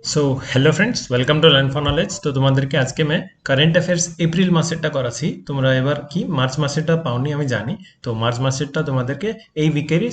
So hello friends, welcome to learn for knowledge. তো তোমাদেরকে আজকে मैं কারেন্ট অ্যাফেয়ার্স এপ্রিল মাসেরটা করাছি। তোমরা এবার কি মার্চ মাসেরটা পাওনি আমি জানি। তো মার্চ মাসেরটা তোমাদেরকে এই উইকেরই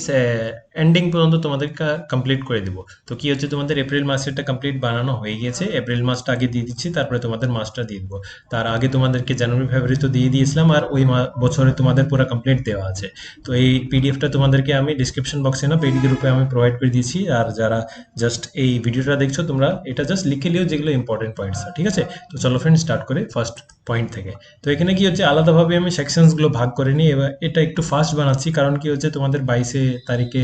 এন্ডিং পর্যন্ত তোমাদেরকে কমপ্লিট করে দিব। তো কি হচ্ছে, তোমাদের এপ্রিল মাসেরটা কমপ্লিট বানানো হয়ে গিয়েছে। এপ্রিল মাসটা আগে দিয়ে দিচ্ছি, তারপরে তোমাদের মাসটা দিয়ে দিব। তার আগে তোমাদেরকে জানুয়ারি ফেব্রুয়ারি তো দিয়ে দিয়েছিলাম, আর ওই বছরে তোমাদের পুরো কমপ্লিট দেওয়া আছে। তো এই পিডিএফটা তোমাদেরকে আমি ডিসক্রিপশন বক্সে না পেইড গ্রুপে আমি প্রোভাইড করে দিয়েছি। আর যারা জাস্ট এই ভিডিওটা দেখছো তোমরা এটা জাস্ট লিখে লিও যেগুলো ইম্পর্টেন্ট পয়েন্টস, ঠিক আছে? তো চলো ফ্রেন্ড স্টার্ট করে ফার্স্ট পয়েন্ট থেকে। তো এখানে কি হচ্ছে, আলাদাভাবে আমি সেকশনসগুলো ভাগ করে নিই। এবার এটা একটু ফাস্ট বানাচ্ছি, কারণ কি হচ্ছে তোমাদের 22 তারিখে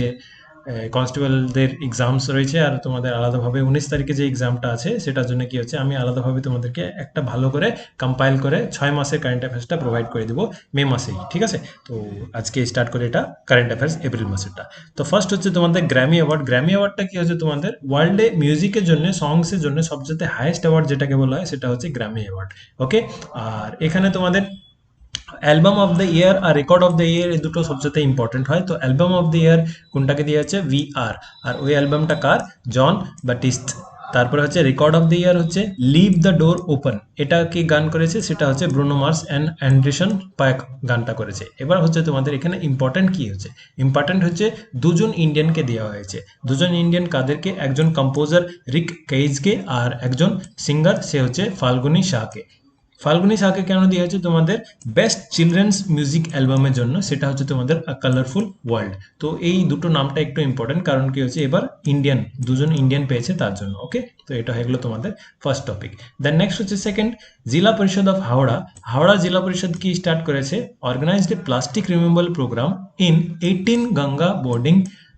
কনস্টেবলদের এক্সামস রয়েছে, আর তোমাদের আলাদাভাবে 19 তারিখে যে এক্সামটা আছে সেটার জন্য কি হচ্ছে আমি আলাদাভাবে তোমাদেরকে একটা ভালো করে কম্পাইল করে 6 মাসের কারেন্ট অ্যাফেয়ার্সটা প্রোভাইড করে দেবো মে মাসেই, ঠিক আছে? তো আজকে স্টার্ট করে এটা কারেন্ট অ্যাফেয়ার্স এপ্রিল মাসেরটা। তো ফার্স্ট হচ্ছে তোমাদের গ্র্যামি অ্যাওয়ার্ড। গ্র্যামি অ্যাওয়ার্ডটা কি হচ্ছে, তোমাদের ওয়ার্ল্ডে মিউজিকের জন্য, সংসের জন্য সবচেয়ে হাইয়েস্ট অ্যাওয়ার্ড যেটাকে বলা হয় সেটা হচ্ছে গ্র্যামি অ্যাওয়ার্ড। ওকে, আর এখানে তোমাদের অ্যালবাম অফ দ্য ইয়ার আর রেকর্ড অফ দ্য ইয়ার এই দুটো সবচেয়ে ইম্পর্টেন্ট হয়। তো অ্যালবাম অফ দ্য ইয়ার কোনটাকে দিয়ে আছে, ভি আর ওই অ্যালবামটা কার, জন ব্যাটিস্ট। তারপরে হচ্ছে রেকর্ড অফ দ্য ইয়ার হচ্ছে লিভ দ্য ডোর ওপেন। এটা কি গান করেছে, সেটা হচ্ছে ব্রুনো মার্স অ্যান্ড অ্যান্ডারসন পাক গানটা করেছে। এবার হচ্ছে তোমাদের এখানে ইম্পর্টেন্ট কি হচ্ছে, ইম্পর্টেন্ট হচ্ছে দুজন ইন্ডিয়ানকে দেওয়া হয়েছে। দুজন ইন্ডিয়ান কাদেরকে, একজন কম্পোজার রিক কেইজকে আর একজন সিঙ্গার সে হচ্ছে ফাল্গুনি শাহকে। ফাল্গুনি শাহকে কেন দেওয়া হয়েছে তোমাদের বেস্ট চিলড্রেন্স মিউজিক অ্যালবামের জন্য, সেটা হচ্ছে তোমাদের আ কালারফুল ওয়ার্ল্ড। তো এই দুটো নামটা একটু ইম্পর্টেন্ট, কারণ কি হচ্ছে এবার ইন্ডিয়ান, দুজন ইন্ডিয়ান পেয়েছে তার জন্য। ওকে, তো এটা হয়ে গেলো তোমাদের ফার্স্ট টপিক। দেন নেক্সট হচ্ছে সেকেন্ড, জেলা পরিষদ অফ হাওড়া। হাওড়া জেলা পরিষদ কি স্টার্ট করেছে, organised a plastic removal programme in 18 Ganga bordering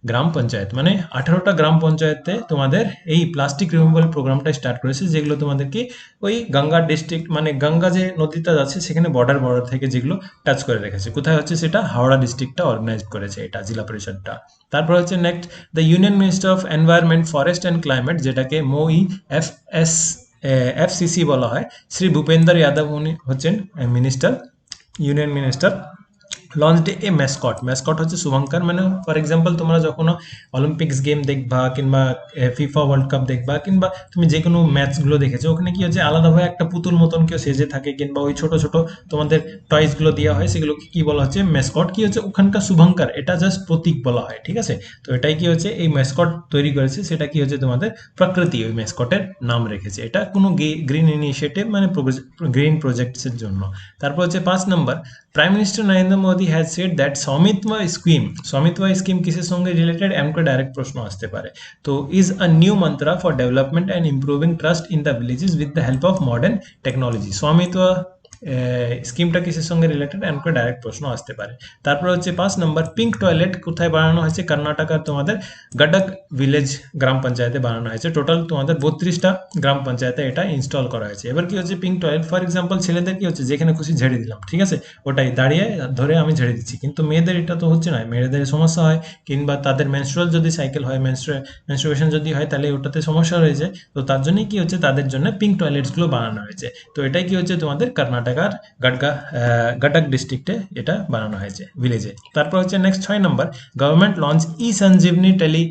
gram panchayat. মানে 18টা গ্রাম পঞ্চায়েতে তোমাদের এই প্লাস্টিক রিমুভাল প্রোগ্রামটা স্টার্ট করেছে, যেগুলো তোমাদেরকে ওই গঙ্গা ডিস্ট্রিক্ট, মানে গঙ্গা যে নদীটা যাচ্ছে সেখানে বর্ডার থেকে যেগুলো টাচ করে রেখেছে। কোথায় হচ্ছে সেটা, হাওড়া ডিস্ট্রিক্টটা অর্গানাইজ করেছে এটা জেলা পরিষদটা। তারপর হচ্ছে next, the union minister of environment forest and climate, যেটাকে মোই এফ এস এফসিসি বলা হয়, শ্রী ভূপেন্দর যাদব উনি হচ্ছেন মিনিস্টার, ইউনিয়ন মিনিস্টার। লঞ্চড এ ম্যাসকট। ম্যাসকট হচ্ছে শুভঙ্কর। মানে ফর এক্সাম্পল তোমরা যখন অলিম্পিক্স গেম দেখবা, কিংবা ফিফা ওয়ার্ল্ড কাপ দেখবা, কিংবা তুমি যে কোনো ম্যাচগুলো দেখেছো, ওখানে কি হচ্ছে আলাদাভাবে একটা পুতুল মতন কেউ সেজে থাকে, কিংবা ওই ছোট ছোট তোমাদের টয়েসগুলো দেওয়া হয়, সেগুলোকে কি বলা হচ্ছে, ম্যাসকট। কি হচ্ছে ওখানকার শুভঙ্কর, এটা জাস্ট প্রতীক বলা হয়, ঠিক আছে? তো এটাই কি হচ্ছে, এই ম্যাসকট তৈরি করেছে সেটা কি হচ্ছে তোমাদের প্রকৃতি, ওই ম্যাসকটের নাম রেখেছে। এটা কোনো গ্রিন ইনিশিয়েটিভ, মানে গ্রিন প্রজেক্টসের জন্য। তারপর হচ্ছে 5 নম্বর, prime minister Narendra Modi has said that Swamitva scheme কিসের সঙ্গে রিলেটেড, এমকে ডাইরেক্ট প্রশ্ন আসতে পারে। তো is a new mantra for development and improving trust in the villages with the help of modern technology. Swamitva স্কিমটা কিসের সঙ্গে রিলেটেড, এমকে ডাইরেক্ট প্রশ্ন আসতে পারে। তারপর হচ্ছে 5 নম্বর, পিঙ্ক টয়লেট কোথায় বানানো হয়েছে, কর্ণাটকার তোমাদের গডক ভিলেজ গ্রাম পঞ্চায়েতে বানানো হয়েছে। টোটাল তোমাদের 32টা গ্রাম পঞ্চায়েতে এটা ইনস্টল করা হয়েছে। এবার কি হচ্ছে পিঙ্ক টয়লেট, ফর এক্সাম্পল ছেলেদের কি হচ্ছে যেখানে খুশি ঝেড়ে দিলাম, ঠিক আছে, ওটাই দাঁড়িয়ে ধরে আমি ঝেড়ে দিচ্ছি। কিন্তু মেয়েদের এটা তো হচ্ছে না, মেয়েদের সমস্যা হয়, কিংবা তাদের মেনস্ট্রুয়াল যদি সাইকেল হয়, মেনস্ট্রুয়েশন যদি হয়, তাহলে ওটাতে সমস্যা রয়েছে। তো তার জন্যই কি হচ্ছে তাদের জন্য পিঙ্ক টয়লেটসগুলো বানানো হয়েছে। তো এটাই কি হচ্ছে তোমাদের কর্ণাটকার গডক ডিস্ট্রিক্টে এটা বানানো হয়েছে ভিলেজে। তারপর হচ্ছে নেক্সট 6 নম্বর, গভর্নমেন্ট লঞ্চ ই সঞ্জীবনী টেলি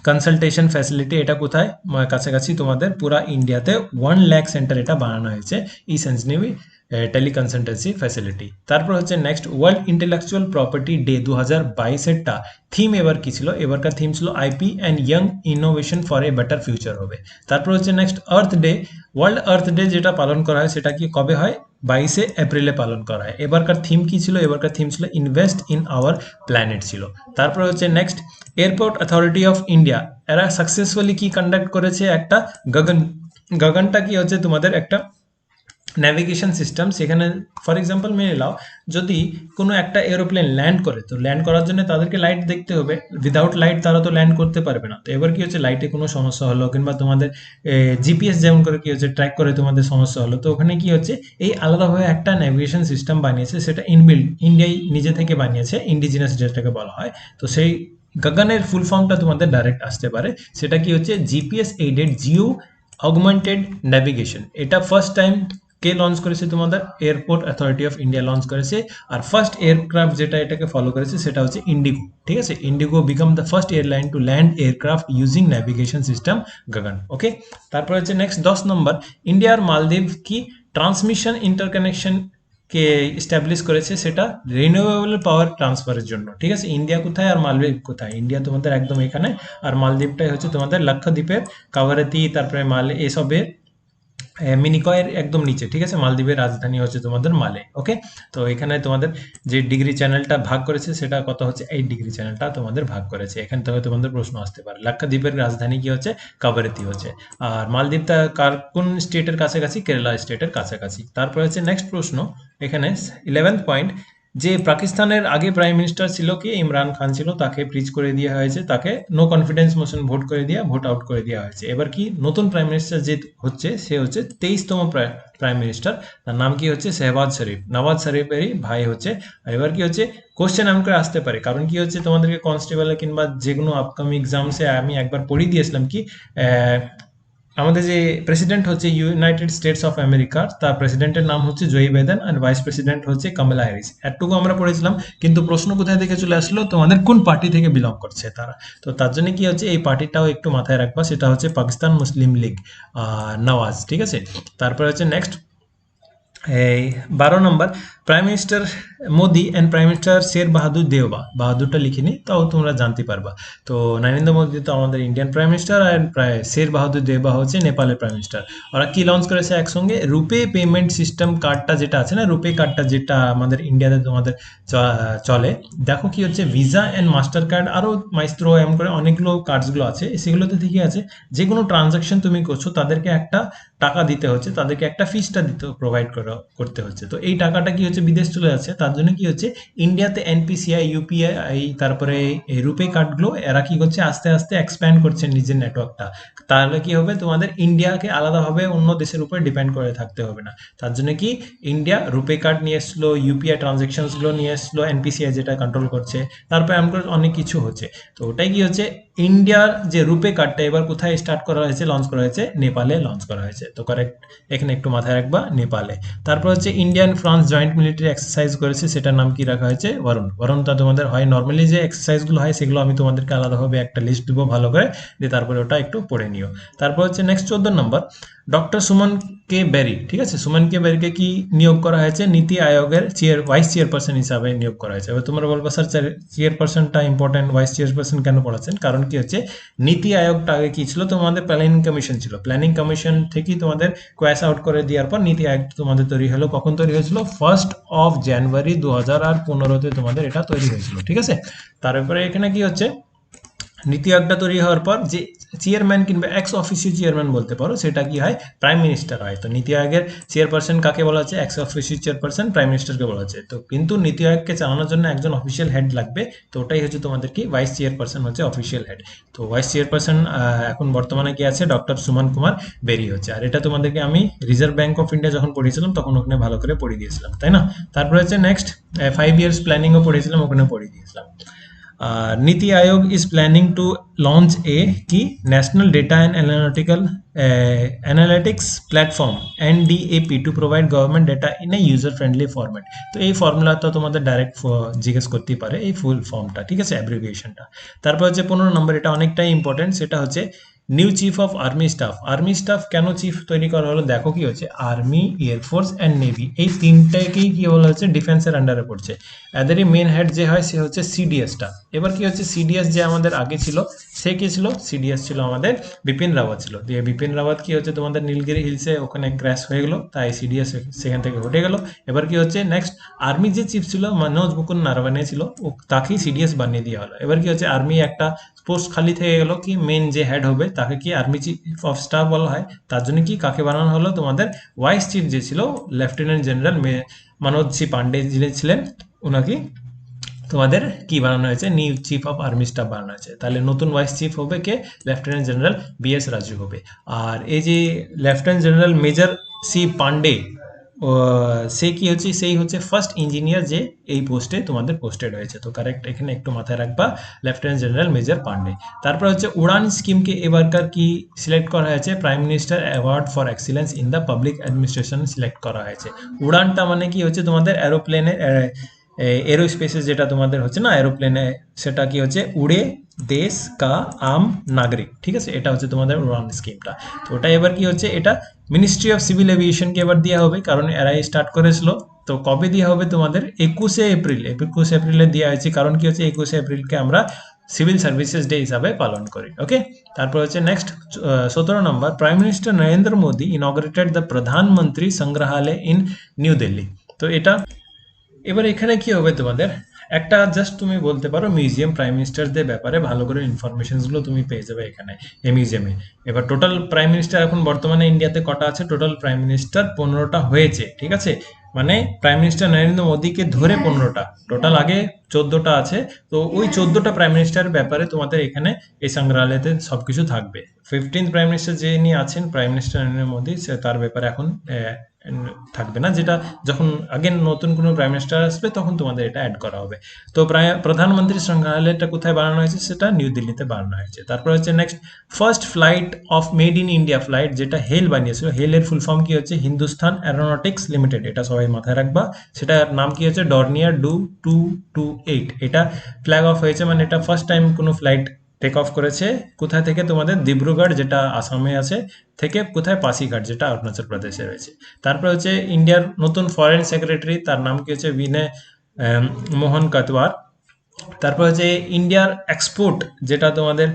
কনসালটেশন ফ্যাসিলিটি। এটা কোথায়, কাছাকাছি তোমাদের পুরা ইন্ডিয়াতে 1 লাখ সেন্টার এটা বানানো হয়েছে ই সঞ্জীবনী টেলিকনসালটেন্সি ফ্যাসিলিটি। তারপর হচ্ছে next, world intellectual property day 2022-এরটা থিম এবার কি ছিল, এবারকার থিম ছিল IP and young innovation for a better future হবে। তারপর হচ্ছে next, earth day. World earth day যেটা পালন করা হয় সেটা কি কবে হয়, 22শে এপ্রিলে পালন করা হয়। এবারকার থিম কি ছিল, এবারকার থিম ছিল ইনভেস্ট ইন আওয়ার প্ল্যানেট ছিল। তারপর হচ্ছে next, airport authority of India, এরা সাকসেসফুলি কি কন্ডাক্ট করেছে একটা গগন। গগনটা কি হচ্ছে তোমাদের একটা ন্যাভিগেশন সিস্টেম। সেখানে ফর এক্সাম্পল মেনে নাও, যদি কোনো একটা এরোপ্লেন ল্যান্ড করে, তো ল্যান্ড করার জন্য তাদেরকে লাইট দেখতে হবে। উইদাউট লাইট তারা তো ল্যান্ড করতে পারবে না। তো এবার কি হচ্ছে, লাইটে কোনো সমস্যা হলো, কিংবা তোমাদের জিপিএস যেমন করে কি হচ্ছে ট্র্যাক করে তোমাদের সমস্যা হলো, তো ওখানে কি হচ্ছে এই আলাদাভাবে একটা ন্যাভিগেশন সিস্টেম বানিয়েছে, সেটা ইনবিল্ড ইন্ডিয়াই নিজে থেকে বানিয়েছে, ইন্ডিজিনাস যেটাকে বলা হয়। তো সেই গগনের ফুল ফর্মটা তোমাদের ডাইরেক্ট আসতে পারে, সেটা কি হচ্ছে GPS aided Jio augmented navigation. এটা ফার্স্ট টাইম কে লঞ্চ করেছে তোমাদের airport authority of India launch করেছে আর ফার্স্ট এয়ারক্রাফট যেটা এটাকে ফলো করেছে সেটা হচ্ছে ইন্ডিগো ঠিক আছে IndiGo become the first airline to land aircraft using navigation system GAGAN okay তারপর হচ্ছে নেক্সট 10 নম্বর ইন্ডিয়া আর মালদ্বীপ কি ট্রান্সমিশন ইন্টারকানেকশন কে এস্টাবলিশ করেছে সেটা রিনিউয়েবল পাওয়ার ট্রান্সফারের জন্য ঠিক আছে ইন্ডিয়া কোথায় আর মালদ্বীপ কোথায় ইন্ডিয়া তোমাদের একদম এখানে আর মালদ্বীপটাই হচ্ছে তোমাদের লাক্ষাদ্বীপের কাভারাতি তারপরে মালে এসবের মিনিকয়ের একদম নিচে ঠিক আছে মালদ্বীপের রাজধানী হচ্ছে তোমাদের মালে ওকে তো এখানে তোমাদের যে ডিগ্রি চ্যানেলটা ভাগ করেছে সেটা কত হচ্ছে 8 ডিগ্রি চ্যানেলটা তোমাদের ভাগ করেছে এখান থেকে তোমাদের প্রশ্ন আসতে পারে লাক্ষাদ্বীপের রাজধানী কি হচ্ছে কাভারাতি হচ্ছে আর মালদ্বীপটা কোন স্টেটের কাছাকাছি কেরালা স্টেটের কাছাকাছি তারপর হচ্ছে নেক্সট প্রশ্ন এখানে 11th পয়েন্ট যে পাকিস্তানের আগে প্রাইম মিনিস্টার ছিল কি ইমরান খান ছিল তাকে ব্রিজ করে দেওয়া হয়েছে তাকে নো কনফিডেন্স মোশন ভোট করে দিয়ে ভোট আউট করে দেওয়া হয়েছে এবার কি নতুন প্রাইম মিনিস্টার যে হচ্ছে সে হচ্ছে 23তম প্রাইম মিনিস্টার তার নাম কি হচ্ছে শেহবাজ শরীফ নওয়াজ শরীফেরই ভাই হচ্ছে আর এবার কি হচ্ছে কোশ্চেন এমন করে আসতে পারে কারণ কি হচ্ছে তোমাদেরকে কনস্টেবলে কিংবা যে কোনো আপকামিং এক্সামসে আমি একবার পড়িয়ে দিয়েছিলাম কি আমাদের যে প্রেসিডেন্ট হচ্ছে ইউনাইটেড স্টেটস অফ আমেরিকার তার প্রেসিডেন্টের নাম হচ্ছে জো বাইডেন আর ভাইস প্রেসিডেন্ট হচ্ছে কামালা হ্যারিস এতটুকু আমরা পড়েছিলাম কিন্তু প্রশ্ন কোথায় থেকে চলে আসলো তোমাদের কোন পার্টি থেকে বিলং করছে তারা তো তার জন্য কি হচ্ছে এই পার্টিটাও একটু মাথায় রাখবা সেটা হচ্ছে পাকিস্তান মুসলিম লীগ নওয়াজ ঠিক আছে তারপরে হচ্ছে নেক্সট এই 12 নম্বর prime minister Modi and prime minister Sher Bahadur Deuba বাহাদুরটা লিখিনি তাও তোমরা জানতে পারবা তো নরেন্দ্র মোদি তো আমাদের ইন্ডিয়ান প্রাইম মিনিস্টার আর শের বাহাদুর দেওবা হচ্ছে নেপালের প্রাইম মিনিস্টার ওরা কি লঞ্চ করেছে একসঙ্গে রুপে পেমেন্ট সিস্টেম কার্ডটা যেটা আছে না রুপে কার্ডটা যেটা আমাদের ইন্ডিয়াতে তোমাদের চলে দেখো কি হচ্ছে ভিসা অ্যান্ড মাস্টার কার্ড আরও মাইস্ত্রো এমন করে অনেকগুলো কার্ডসগুলো আছে সেগুলোতে ঠিকই আছে যে কোনো ট্রানজাকশন তুমি করছো তাদেরকে একটা টাকা দিতে হচ্ছে তাদেরকে একটা ফিসটা দিতে প্রোভাইড করতে হচ্ছে তো এই টাকাটা কি হচ্ছে বিদেশ চলে যাচ্ছে তার জন্য কি হচ্ছে ইন্ডিয়াতে এনপিসিআই ইউপিআই তারপরে এই রুপে কার্ডগুলো এরা কি করছে আস্তে আস্তে এক্সপ্যান্ড করছে নিজের নেটওয়ার্কটা তাহলে কি হবে তোমাদের ইন্ডিয়াকে আলাদাভাবে অন্য দেশের উপর ডিপেন্ড করে থাকতে হবে না তার জন্য কি ইন্ডিয়া রুপে কার্ড নিয়ে এসলো ইউপিআই ট্রানজাকশনসগুলো নিয়ে এসলো এনপিসিআই যেটা কন্ট্রোল করছে তারপরে এমন অনেক কিছু হচ্ছে তো ওটাই কি হচ্ছে ইন্ডিয়ার যে রুপে কার্ডটা এবার কোথায় স্টার্ট করা হয়েছে লঞ্চ করা হয়েছে নেপালে লঞ্চ করা হয়েছে তো কারেক্ট এখানে একটু মাথায় রাখবা নেপালে তারপর হচ্ছে Indian France joint military exercise করেছে সেটার নাম কি রাখা হয়েছে বরুণটা তোমাদের হয় নর্মালি যে এক্সারসাইজগুলো হয় সেগুলো আমি তোমাদেরকে আলাদাভাবে একটা লিস্ট দিব ভালো করে দিয়ে তারপরে ওটা একটু পড়ে নিও তারপর হচ্ছে নেক্সট 14 নম্বর ডক্টর সুমন কে বেরি ঠিক আছে সুমন কে বেরিকে কি নিয়োগ করা হয়েছে নীতি আয়োগের ভাইস চেয়ারপারসন হিসাবে নিয়োগ করা হয়েছে এবার তোমরা বলবো স্যার চেয়ারপারসনটা ইম্পর্টেন্ট ভাইস চেয়ারপারসন কেন পড়াচ্ছেন কারণ কি হচ্ছে নীতি আয়োগটা আগে কি ছিল তোমাদের প্ল্যানিং কমিশন ছিল প্ল্যানিং কমিশন থেকেই তোমাদের কোয়াস আউট করে দেওয়ার পর নীতি আয়োগ তোমাদের তৈরি হলো কখন তৈরি হয়েছিল 1 জানুয়ারি 2015-তে তোমাদের এটা তৈরি হয়েছিল ঠিক আছে তারপরে এখানে কি হচ্ছে নীতি আয়োগটা তৈরি হওয়ার পর যে চেয়ারম্যান কিংবা এক্স অফিসিও চেয়ারম্যান বলতে পারো সেটা কি হয় প্রাইম মিনিস্টার হয় তো নীতি আয়োগের চেয়ারপারসন কাকে বলা হচ্ছে এক্স অফিসিও চেয়ারপারসন প্রাইম মিনিস্টারকে বলা হচ্ছে তো কিন্তু নীতি আয়োগকে চালানোর জন্য একজন অফিসিয়াল হেড লাগবে তো ওটাই হচ্ছে তোমাদের কি ভাইস চেয়ারপারসন হচ্ছে অফিসিয়াল হেড তো ভাইস চেয়ারপারসন এখন বর্তমানে কি আছে ডক্টর সুমন কুমার বেরি হচ্ছে আর এটা তোমাদেরকে আমি রিজার্ভ ব্যাংক অফ ইন্ডিয়া যখন পড়িয়েছিলাম তখন ওখানে ভালো করে পড়িয়ে দিয়েছিলাম তাই না তারপরে হচ্ছে নেক্সট 5 ইয়ার্স প্ল্যানিংও পড়িয়েছিলাম ওখানে পড়িয়ে দিয়েছিলাম Niti Aayog is planning to launch a key National Data and Analytics Platform NDAP to provide government data in a user-friendly format. তো এই ফর্মুলাটা তোমাদের ডাইরেক্ট জিজ্ঞেস করতেই পারে এই ফুল ফর্মটা ঠিক আছে অ্যাব্রিভিয়েশনটা তারপর হচ্ছে 15 নম্বর এটা অনেকটাই ইম্পর্টেন্ট সেটা হচ্ছে new chief of army staff কেন চিফ তৈরি করা হলো দেখো কি হচ্ছে আর্মি এয়ারফোর্স অ্যান্ড নেভি এই তিনটাকেই কি বলা হচ্ছে ডিফেন্সের আন্ডারে পড়ছে এদেরই মেন হেড যে হয় সে হচ্ছে সিডিএসটা এবার কি হচ্ছে সিডিএস যে আমাদের আগে ছিল সে কি ছিল সিডিএস ছিল আমাদের বিপিন রাওয়াত ছিল দিয়ে বিপিন রাওয়াত কি হচ্ছে তোমাদের নীলগিরি হিলসে ওখানে ক্র্যাশ হয়ে গেলো তাই সিডিএস সেখান থেকে হটে গেল এবার কি হচ্ছে নেক্সট আর্মি যে চিফ ছিল মনোজ মুকুন্দ নারওয়ানে ছিল ও তাকেই সিডিএস বানিয়ে দেওয়া হলো এবার কি হচ্ছে আর্মি একটা পোস্ট খালি থেকে গেল কি মেন যে হেড হবে তাকে কি আর্মি চিফ অফ স্টাফ বলা হয় তার জন্য কি কাকে বানানো হলো তোমাদের ভাইস চিফ যে ছিল lieutenant general Manoj C Pande যিনি ছিলেন ওনাকে তোমাদের কি বানানো হয়েছে new chief of army staff বানানো হয়েছে তাহলে নতুন ভাইস চিফ হবে কে লেফটেন্যান্ট জেনারেল বিএস রাজু হবে আর এই যে lieutenant general major C Pande সে কি হচ্ছে, সেই হচ্ছে ফার্স্ট ইঞ্জিনিয়ার যে এই পোস্টে তোমাদের পোস্টেড হয়েছে। তো কারেক্ট এখানে একটু মাথায় রাখবা, লেফটেন্যান্ট জেনারেল মেজর পান্ডে। তারপর হচ্ছে উড়ান স্কিমকে এবারকার কি সিলেক্ট করা হয়েছে, prime minister award for excellence in the public administration select করা হয়েছে। উড়ানটা মানে কি হচ্ছে তোমাদের এরোপ্লেনে, এরোস্পেসে যেটা তোমাদের হচ্ছে না এরোপ্লেনে, সেটা কি হচ্ছে উড়ে দেশ কা আম নাগরিক, ঠিক আছে, এটা হচ্ছে তোমাদের উড়ান স্কিমটা। তো ওটা এবার কি হচ্ছে, এটা মিনিস্ট্রি অফ সিভিল এভিয়েশনকে এবার দেওয়া হবে, কারণ এরাই স্টার্ট করেছিল। তো কবে দেওয়া হবে তোমাদের, 21শে এপ্রিল, 21শে এপ্রিলে দেওয়া হয়েছে। কারণ কি হচ্ছে 21শে এপ্রিলকে আমরা সিভিল সার্ভিসেস ডে হিসাবে পালন করি। ওকে, তারপর হচ্ছে নেক্সট 17 নম্বর, prime minister Narendra Modi inaugurated the Pradhanmantri Sangrahalaya in new Delhi. তো এটা এবার এখানে কি হবে তোমাদের, একটা জাস্ট তুমি বলতে পারো মিউজিয়াম প্রাইম মিনিস্টারদের ব্যাপারে ভালো করে ইনফরমেশনসগুলো তুমি পেয়ে যাবে এখানে এই মিউজিয়ামে। এবার টোটাল প্রাইম মিনিস্টার এখন বর্তমানে ইন্ডিয়াতে কটা আছে, টোটাল প্রাইম মিনিস্টার 15টা হয়েছে, ঠিক আছে, মানে প্রাইম মিনিস্টার নরেন্দ্র মোদীকে ধরে 15টা, টোটাল আগে 14টা আছে। তো ওই 14টা প্রাইম মিনিস্টার ব্যাপারে তোমাদের এখানে এই সংগ্রহালয়তে সবকিছু থাকবে। 15th প্রাইম মিনিস্টার যে ইনি আছেন প্রাইম মিনিস্টার নরেন্দ্র মোদী, সে তার ব্যাপারে এখন থাকবে না, যেটা যখন আগে নতুন কোনো প্রাইম মিনিস্টার আসবে তখন তোমাদের এটা অ্যাড করা হবে। তো প্রায় প্রধানমন্ত্রী সংগ্রহালয়টা কোথায় বানানো হয়েছে, সেটা নিউ দিল্লিতে বানানো হয়েছে। তারপর হচ্ছে next, first flight of made in India flight, যেটা হেল বানিয়েছিল, হেলের ফুল ফর্ম কি হচ্ছে, হিন্দুস্তান অ্যারোনটিক্স লিমিটেড, এটা সবাই মাথায় রাখবা। সেটার নাম কি হচ্ছে, ডর্নিয়ার 2228। এটা ফ্ল্যাগ অফ হয়েছে, মানে এটা ফার্স্ট টাইম কোনো ফ্লাইট টেক অফ করেছে। কোথায় থেকে, তোমাদের দিব্রুগড় যেটা আসামে আছে থেকে, কোথায়, পাসিঘাট যেটা অরুণাচল প্রদেশে রয়েছে। তারপর হচ্ছে ইন্ডিয়ার নতুন ফরেন সেক্রেটারি, তার নাম কি হচ্ছে বিনয় মোহন কাতওয়ার। তারপর হচ্ছে ইন্ডিয়ার এক্সপোর্ট, যেটা তোমাদের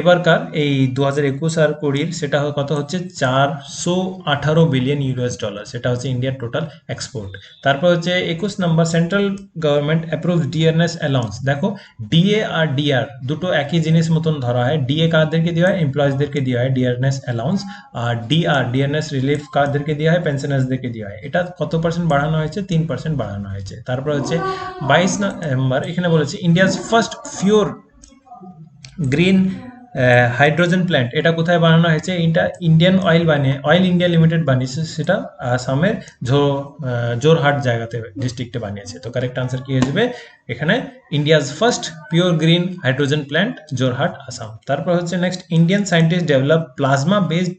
এবারকার এই 2021 আর 20, সেটা কত হচ্ছে 418 বিলিয়ন ইউএস ডলার, সেটা হচ্ছে ইন্ডিয়ার টোটাল এক্সপোর্ট। তারপর হচ্ছে 21 নম্বর, central government approve DRs allowance. দেখো ডিএ আর ডিআর দুটো একই জিনিস মতন ধরা হয়। ডিএ কাদেরকে দেওয়া হয়, এমপ্লয়িজদেরকে দেওয়া হয় ডিআরএস অ্যালাউন্স, আর ডিআরএস রিলিফ কাদেরকে দেওয়া হয়, পেনশনার্সদেরকে দেওয়া হয়। এটা কত পার্সেন্ট বাড়ানো হয়েছে, 3% বাড়ানো হয়েছে। তারপর হচ্ছে 22 নম্বর, এখানে বলেছে India's first pure green hydrogen plant, এটা কোথায় বানানো হয়েছে, এটা ইন্ডিয়ান অয়েল ইন্ডিয়া লিমিটেড বানিয়েছে, সেটা আসামের জোরহাট জায়গাতে, ডিস্ট্রিক্টে বানিয়েছে। তো কারেক্ট আনসার কি হয়ে যাবে এখানে, India's first pure green hydrogen plant, Jorhat, Assam. তারপর হচ্ছে next, Indian scientist develop plasma based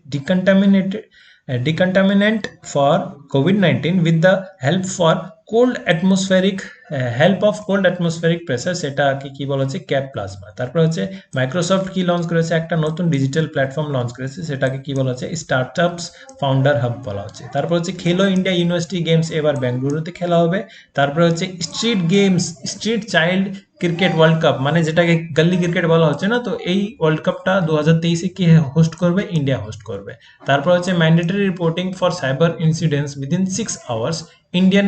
decontaminant for COVID-19 with the help for cold atmospheric help of cold atmospheric pressure, সেটা কি বলা হচ্ছে, ক্যাপ প্লাজমা। তারপর হচ্ছে মাইক্রোসফট কি লঞ্চ করেছে, একটা নতুন ডিজিটাল প্ল্যাটফর্ম লঞ্চ করেছে, সেটাকে কি বলা হচ্ছে, স্টার্টআপস ফাউন্ডার হাব বলা হচ্ছে। তারপর হচ্ছে খেলো ইন্ডিয়া ইউনিভার্সিটি গেমস এবার বেঙ্গালুরুতে খেলা হবে। তারপর হচ্ছে street child cricket world cup, মানে যেটাকে গলি ক্রিকেট বলা হচ্ছে না, তো এই ওয়ার্ল্ড কাপটা 2023-এ কি হোস্ট করবে, ইন্ডিয়া হোস্ট করবে। তারপর হচ্ছে mandatory reporting for cyber incidents within 6 hours, Indian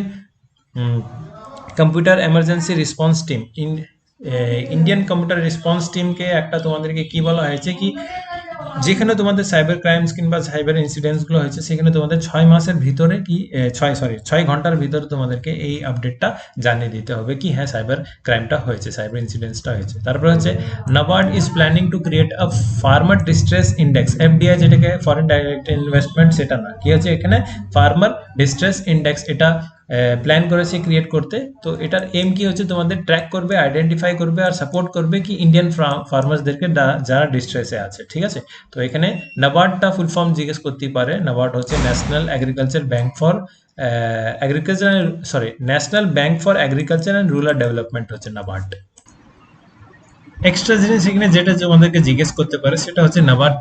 computer emergency response team, Indian computer response টিমকে একটা তোমাদেরকে কি বলা হয়েছে, কি যেখানে তোমাদের সাইবার ক্রাইমস কিংবা সাইবার ইনসিডেন্টসগুলো হয়েছে, সেখানে তোমাদের 6 মাসের ভিতরে কি 6 ঘন্টার ভিতরে তোমাদেরকে এই আপডেটটা জানিয়ে দিতে হবে কি হ্যাঁ সাইবার ক্রাইমটা হয়েছে, সাইবার ইনসিডেন্টসটা হয়েছে। তারপর হচ্ছে NABARD is planning to create a farmer distress index, FDI যেটাকে ফরেন ডাইরেক্ট ইনভেস্টমেন্ট, সেটা না, কি হচ্ছে এখানে ফার্মার ডিস্ট্রেস ইন্ডেক্স, এটা প্ল্যান করেছে ক্রিয়েট করতে। তো এটার এম কি হচ্ছে, তোমাদের ট্র্যাক করবে, আইডেন্টিফাই করবে আর সাপোর্ট করবে কি ইন্ডিয়ান ফার্মার্সদেরকে যারা ডিস্ট্রেসে আছে, ঠিক আছে। তো এখানে নাবার্ডটা ফুল ফর্ম জিজ্ঞেস করতেই পারে, নাবার্ড হচ্ছে national agriculture bank for national bank for agriculture and rural development হচ্ছে নাবার্ড। এক্সট্রা জিনিস এখানে যেটা আমাদেরকে জিজ্ঞেস করতে পারে, সেটা হচ্ছে নাবার্ড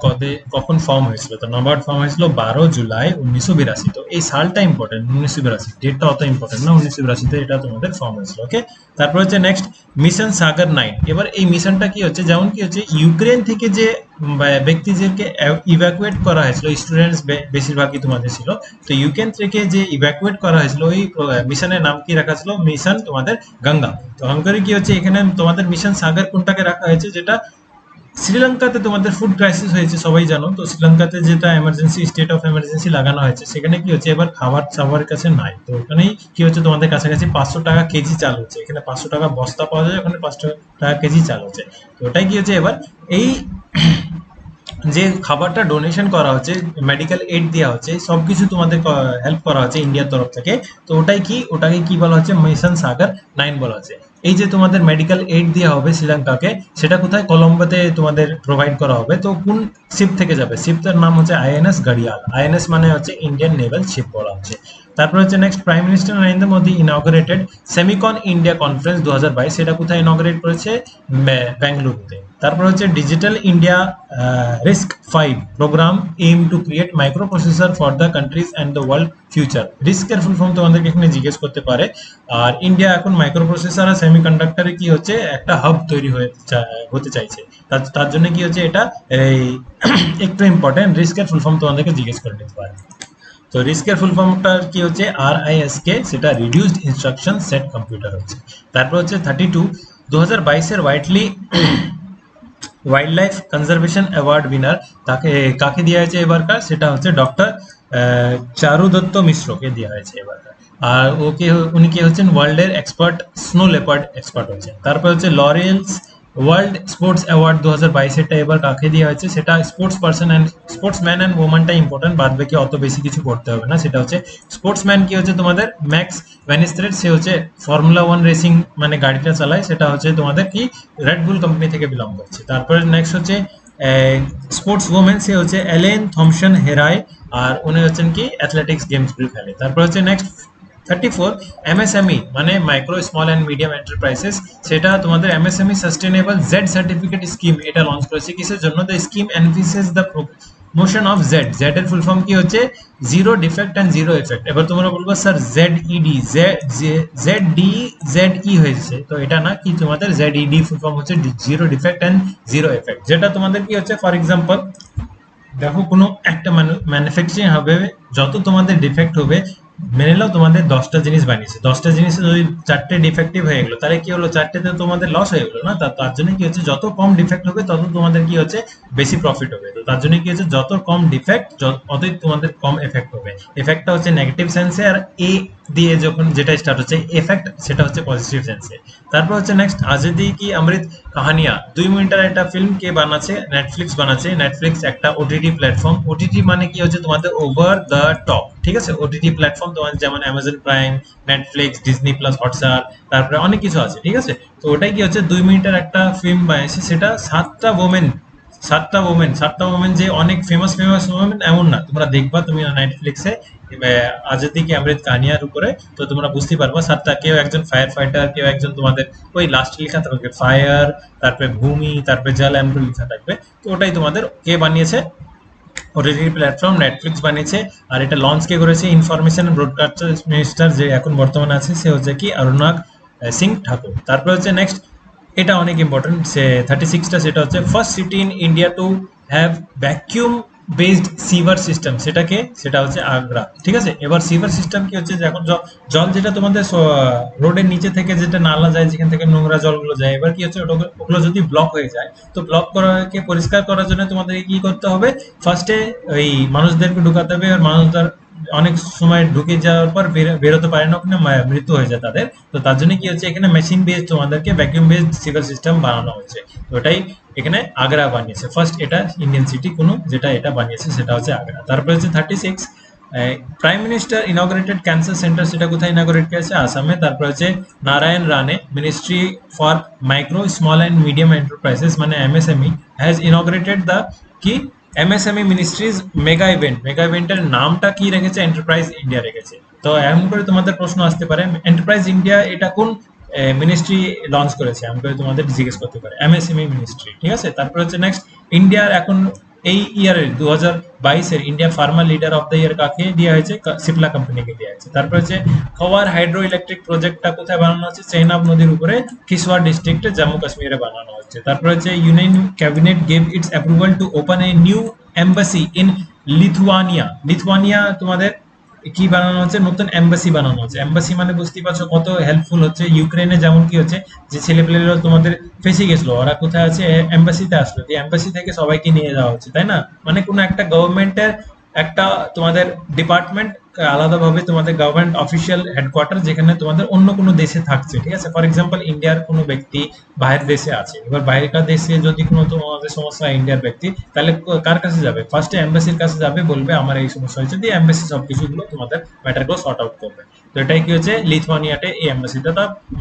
কখন ফর্ম হয়েছিল। তো নাবার্ড ফর্ম হয়েছিল 12 জুলাই 1982। তো এই সালটা ইম্পর্টেন্ট, 1982, ডেটটা অত ইম্পর্টেন্ট না, 1982-তে এটা তোমাদের ফর্ম হয়েছিল। ওকে, তারপর হচ্ছে নেক্সট মিশন সাগর 9। এবার এই মিশনটা কি হচ্ছে, যেমন কি হচ্ছে ইউক্রেন থেকে যে ব্যক্তিদেরকে ইভ্যাকুয়েট করা হয়েছিল, স্টুডেন্টস বেশিরভাগই তোমাদের ছিল, তো ইউক্রেন থেকে যে ইভ্যাকুয়েট করা হয়েছিল, ওই মিশনের নাম কি রাখা ছিল, মিশন তোমাদের গঙ্গা। তো অঙ্করে কি হচ্ছে এখানে তোমাদের মিশন সাগর কোনটাকে রাখা হয়েছে, যেটা শ্রীলঙ্কাতে তোমাদের ফুড ক্রাইসিস হয়েছে সবাই জানো, তো শ্রীলঙ্কাতে যেটা এমার্জেন্সি স্টেট অফ এমার্জেন্সি লাগানো হয়েছে, সেখানে কি হচ্ছে এবার খাবার সবার কাছে নাই, তো ওখানেই কি হচ্ছে তোমাদের কাছাকাছি 500 টাকা কেজি চাল হচ্ছে, এখানে 500 টাকা বস্তা পাওয়া যায়, ওখানে 500 টাকা কেজি চাল হচ্ছে। তো ওটাই কি হচ্ছে এবার এই যে খাবারটা ডোনেশন করা হচ্ছে, মেডিকেল এইড দেওয়া হচ্ছে, সবকিছু তোমাদের হেল্প করা হচ্ছে ইন্ডিয়ার তরফ থেকে। তো ওটাকে কি বলা হচ্ছে, মিশন সাগর 9 বলা হচ্ছে। এই যে তোমাদের মেডিকেল এইড দেওয়া হবে শ্রীলঙ্কাকে, সেটা কোথায়, কলম্বোতে তোমাদের প্রোভাইড করা হবে। তো কোন শিপ থেকে যাবে, শিপটার নাম হচ্ছে আইএনএস গাড়িয়াল। আইএনএস মানে হচ্ছে ইন্ডিয়ান নেভাল শিপ বলা হচ্ছে। তারপর হচ্ছে next, prime minister Narendra Modi inaugurated Semicon India conference 2022, সেটা কোথায় ইনঅগ্রেট করেছে, বেঙ্গালুরুতে। তারপর হচ্ছে digital India RISC 5 programme aim to create micro processor for the countries and the world future. রিস্কের ফুল ফর্ম তোমাদেরকে এখানে জিজ্ঞেস করতে পারে। আর ইন্ডিয়া এখন মাইক্রো প্রসেসর আর সেমিকন্ডাক্টরে কি হচ্ছে, একটা হাব তৈরি হতে চাইছে। তার জন্য কি হচ্ছে, এটা এই একটু ইম্পর্টেন্ট, রিস্কের ফুল ফর্ম তোমাদেরকে জিজ্ঞেস করে নিতে পারে। তো রিস্কের ফুল ফর্মটা কি হচ্ছে, RISK, সেটা রিডিউসড ইনস্ট্রাকশন সেট কম্পিউটার হচ্ছে। তারপর হচ্ছে 32, 2022-এর wild life conservation award winner তাকে কাকে দেওয়া হয়েছে এবারকার, সেটা হচ্ছে ডক্টর চারুদত্ত মিশ্রকে দেওয়া হয়েছে এবারকার। আর উনি কি হচ্ছেন, ওয়ার্ল্ডের এক্সপার্ট স্নো লেপার্ড এক্সপার্ট হচ্ছেন। তারপর হচ্ছে লরিয়েলস ওয়ার্ল্ড স্পোর্টস অ্যাওয়ার্ড 2022-এরটা এবার কাকে দেওয়া হয়েছে, সেটা স্পোর্টসম্যান অ্যান্ড ওমেনটা ইম্পর্টেন্ট, বাদ বাকি অত বেশি কিছু পড়তে হবে না। সেটা হচ্ছে স্পোর্টসম্যান কি হচ্ছে তোমাদের ম্যাক্স ভ্যানিস্ট্রেট, সে হচ্ছে ফর্মুলা 1 রেসিং মানে গাড়িটা চালায়, সেটা হচ্ছে তোমাদের কি রেডবুল কোম্পানি থেকে বিলং করছে। তারপরে নেক্সট হচ্ছে স্পোর্টস ওমেন, সে হচ্ছে এলেন থমসন হেরাই, আর উনি হচ্ছেন কি অ্যাথলেটিক্স গেমস গুলো খেলে। তারপর হচ্ছে নেক্সট 34, MSME মানে micro small and medium enterprises, সেটা তোমাদের MSME sustainable ZED certificate scheme, এটা লঞ্চ করেছে। কিসের জন্য, the scheme envisages the promotion of ZED. ZED এর ফুল ফর্ম কি হচ্ছে, zero defect and zero effect. এবার তোমরা বলবো স্যার ZED, ZE হয়েছে, তো এটা না, কি তোমাদের ZED ফুল ফর্ম হচ্ছে zero defect and zero effect. যেটা তোমাদের কি হচ্ছে, ফর এক্সাম্পল দেখো কোনো একটা ম্যানুফ্যাকচারিং হবে, যত তোমাদের ডিফেক্ট হবে, মেনে নাও তোমাদের 10টা জিনিস বানিয়েছে, 10টা জিনিসে যদি 4টে ডিফেক্টিভ হয়ে গেলো, তাহলে কি হলো, 4টেতে তোমাদের লস হয়ে গেলো না। তার জন্য কি হচ্ছে, যত কম ডিফেক্ট হবে তত তোমাদের কি হচ্ছে, বেশি প্রফিট হবে। তো তার জন্য কি হচ্ছে, যত কম ডিফেক্ট অতই তোমাদের কম এফেক্ট হবে। এফেক্টটা হচ্ছে নেগেটিভ সেন্সে, আর এ দিয়ে যখন যেটা স্টার্ট হচ্ছে এফেক্ট, সেটা হচ্ছে পজিটিভ সেন্সে। তারপর হচ্ছে নেক্সট, আজাদি কি অমৃত কাহানিয়া 2 মিনিটের একটা ফিল্ম কে বানাচ্ছে, নেটফ্লিক্স বানাচ্ছে। নেটফ্লিক্স একটা ওটিটি প্ল্যাটফর্ম। ওটিটি মানে কি হচ্ছে, তোমাদের ওভার দ্য টপ, ঠিক আছে। ওটিটি প্ল্যাটফর্ম তোমার যেমন Amazon prime, Netflix, Disney plus, Hotstar, তারপরে অনেক কিছু আছে, ঠিক আছে। তো ওটাই কি হচ্ছে, 2 মিনিটের একটা ফিল্ম বানিয়েছে, সেটা 7টা ওমেন যে অনেক ফেমাস ওমেন এমন না, তোমরা দেখবা তুমি নেটফ্লিক্সে আজাদি কি অমৃত কাহানিয়ার উপরে, তো তোমরা বুঝতে পারবা 7টা, কেউ একজন ফায়ার ফাইটার, কেউ একজন তোমাদের ওই লাস্ট লেখা থাকবে ফায়ার, তারপরে ভূমি, তারপরে জল, এমন লেখা থাকবে। তো ওটাই তোমাদের কে বানিয়েছে, ওটিটি প্ল্যাটফর্ম নেটফ্লিক্স বানিয়েছে। আর এটা লঞ্চ কে করেছে, ইনফরমেশন ব্রডকাস্ট মিনিস্টার যে এখন বর্তমানে আছে, সে হচ্ছে কি অরুণাগ সিং ঠাকুর। তারপর হচ্ছে নেক্সট, এটা অনেক ইম্পর্টেন্ট, সে 36টা, সেটা হচ্ছে first city in India to have vacuum based sewer system, সেটা হচ্ছে আগ্রা, ঠিক আছে। এবার সিভার সিস্টেম কি হচ্ছে, যে এখন জল যেটা তোমাদের রোডের নিচে থেকে যেটা নালা যায়, যেখান থেকে নোংরা জলগুলো যায়, এবার কি হচ্ছে, ওগুলো যদি ব্লক হয়ে যায়, তো ব্লক করাকে পরিষ্কার করার জন্য তোমাদের কি করতে হবে, ফার্স্টে ওই মানুষদেরকে ঢুকাতে হবে। আর মানুষদের অনেক সময় ঢুকে যাওয়ার পর বেরোতে পারে না, ওখানে মৃত্যু হয়ে যায় তাদের। তো তার জন্য কি হচ্ছে, এখানে মেশিন বেসড তোমাদেরকে ভ্যাকিউম বেসড সিভার সিস্টেম বানানো হয়েছে। তো ওটাই এখানে আগ্রা বানিয়েছে ফার্স্ট, এটা ইন্ডিয়ান সিটি কোনো যেটা এটা বানিয়েছে, সেটা হচ্ছে আগ্রা। তারপরে হচ্ছে 36, প্রাইম মিনিস্টার ইনঅগ্রেটেড ক্যান্সার সেন্টার, সেটা কোথায় ইনঅগ্রেট করেছে, আসামে। তারপর হচ্ছে নারায়ণ রানে ministry for micro small and medium enterprises মানে MSME হ্যাজ ইনঅগ্রেটেড দ্য কি MSME মিনিস্ট্রিজ মেগা ইভেন্টের নামটা কি রেখেছে, এন্টারপ্রাইজ ইন্ডিয়া রেখেছে। তো এমন করে তোমাদের প্রশ্ন আসতে পারে, এন্টারপ্রাইজ ইন্ডিয়া এটা কোন মিনিস্ট্রি লঞ্চ করেছে, এমন করে তোমাদের জিজ্ঞেস করতে পারে, MSME মিনিস্ট্রি, ঠিক আছে। তারপর হচ্ছে নেক্সট, ইন্ডিয়ার এখন এই ইয়ারের 2022-এর India farmer leader of the year কাকে দেওয়া হয়েছে, সিপলা কোম্পানিকে দেওয়া হয়েছে। তারপর হচ্ছে খওয়ার হাইড্রো ইলেকট্রিক প্রজেক্টটা কোথায় বানানো হচ্ছে, চেনাব নদীর উপরে, কিশোয়ার ডিস্ট্রিক্টে, জম্মু কাশ্মীরে বানানো হচ্ছে। তারপর হচ্ছে union cabinet gave it's approval to open a new embassy in Lithuania তোমাদের কি বানানো হচ্ছে, নতুন এম্বাসি বানানো হচ্ছে। এম্বাসি মানে বুঝতেই পারছো কত হেল্পফুল হচ্ছে। ইউক্রেনে যেমন কি হচ্ছে, যে ছেলেপেলেরা তোমাদের ফেসে গেছিল, ওরা কোথায় আছে, এম্বাসিতে আসলো, যে এম্বাসি থেকে সবাইকে নিয়ে যাওয়া হচ্ছে, তাই না। মানে কোনো একটা গভর্নমেন্টের একটা তোমাদের ডিপার্টমেন্ট আলাদাভাবে তোমাদের গভর্নমেন্ট অফিসিয়াল হেডকোয়ার্টার যেখানে তোমাদের অন্য কোনো দেশে থাকছে, ঠিক আছে। ফর এক্সাম্পল ইন্ডিয়ার কোনো ব্যক্তি বাইরের দেশে আছে, এবার বাইরেকার দেশে যদি কোনো তোমাদের সমস্যা হয় ইন্ডিয়ার ব্যক্তি, তাহলে কার কাছে যাবে? ফার্স্টে এম্বাসির কাছে যাবে, বলবে আমার এই সমস্যা হয়েছে, দিয়ে এম্বাসি সবকিছুগুলো তোমাদের ম্যাটারগুলো সর্ট আউট করবে। তো এটাই কি হচ্ছে লিথুয়ানিয়াতে এই এম্বাসিটা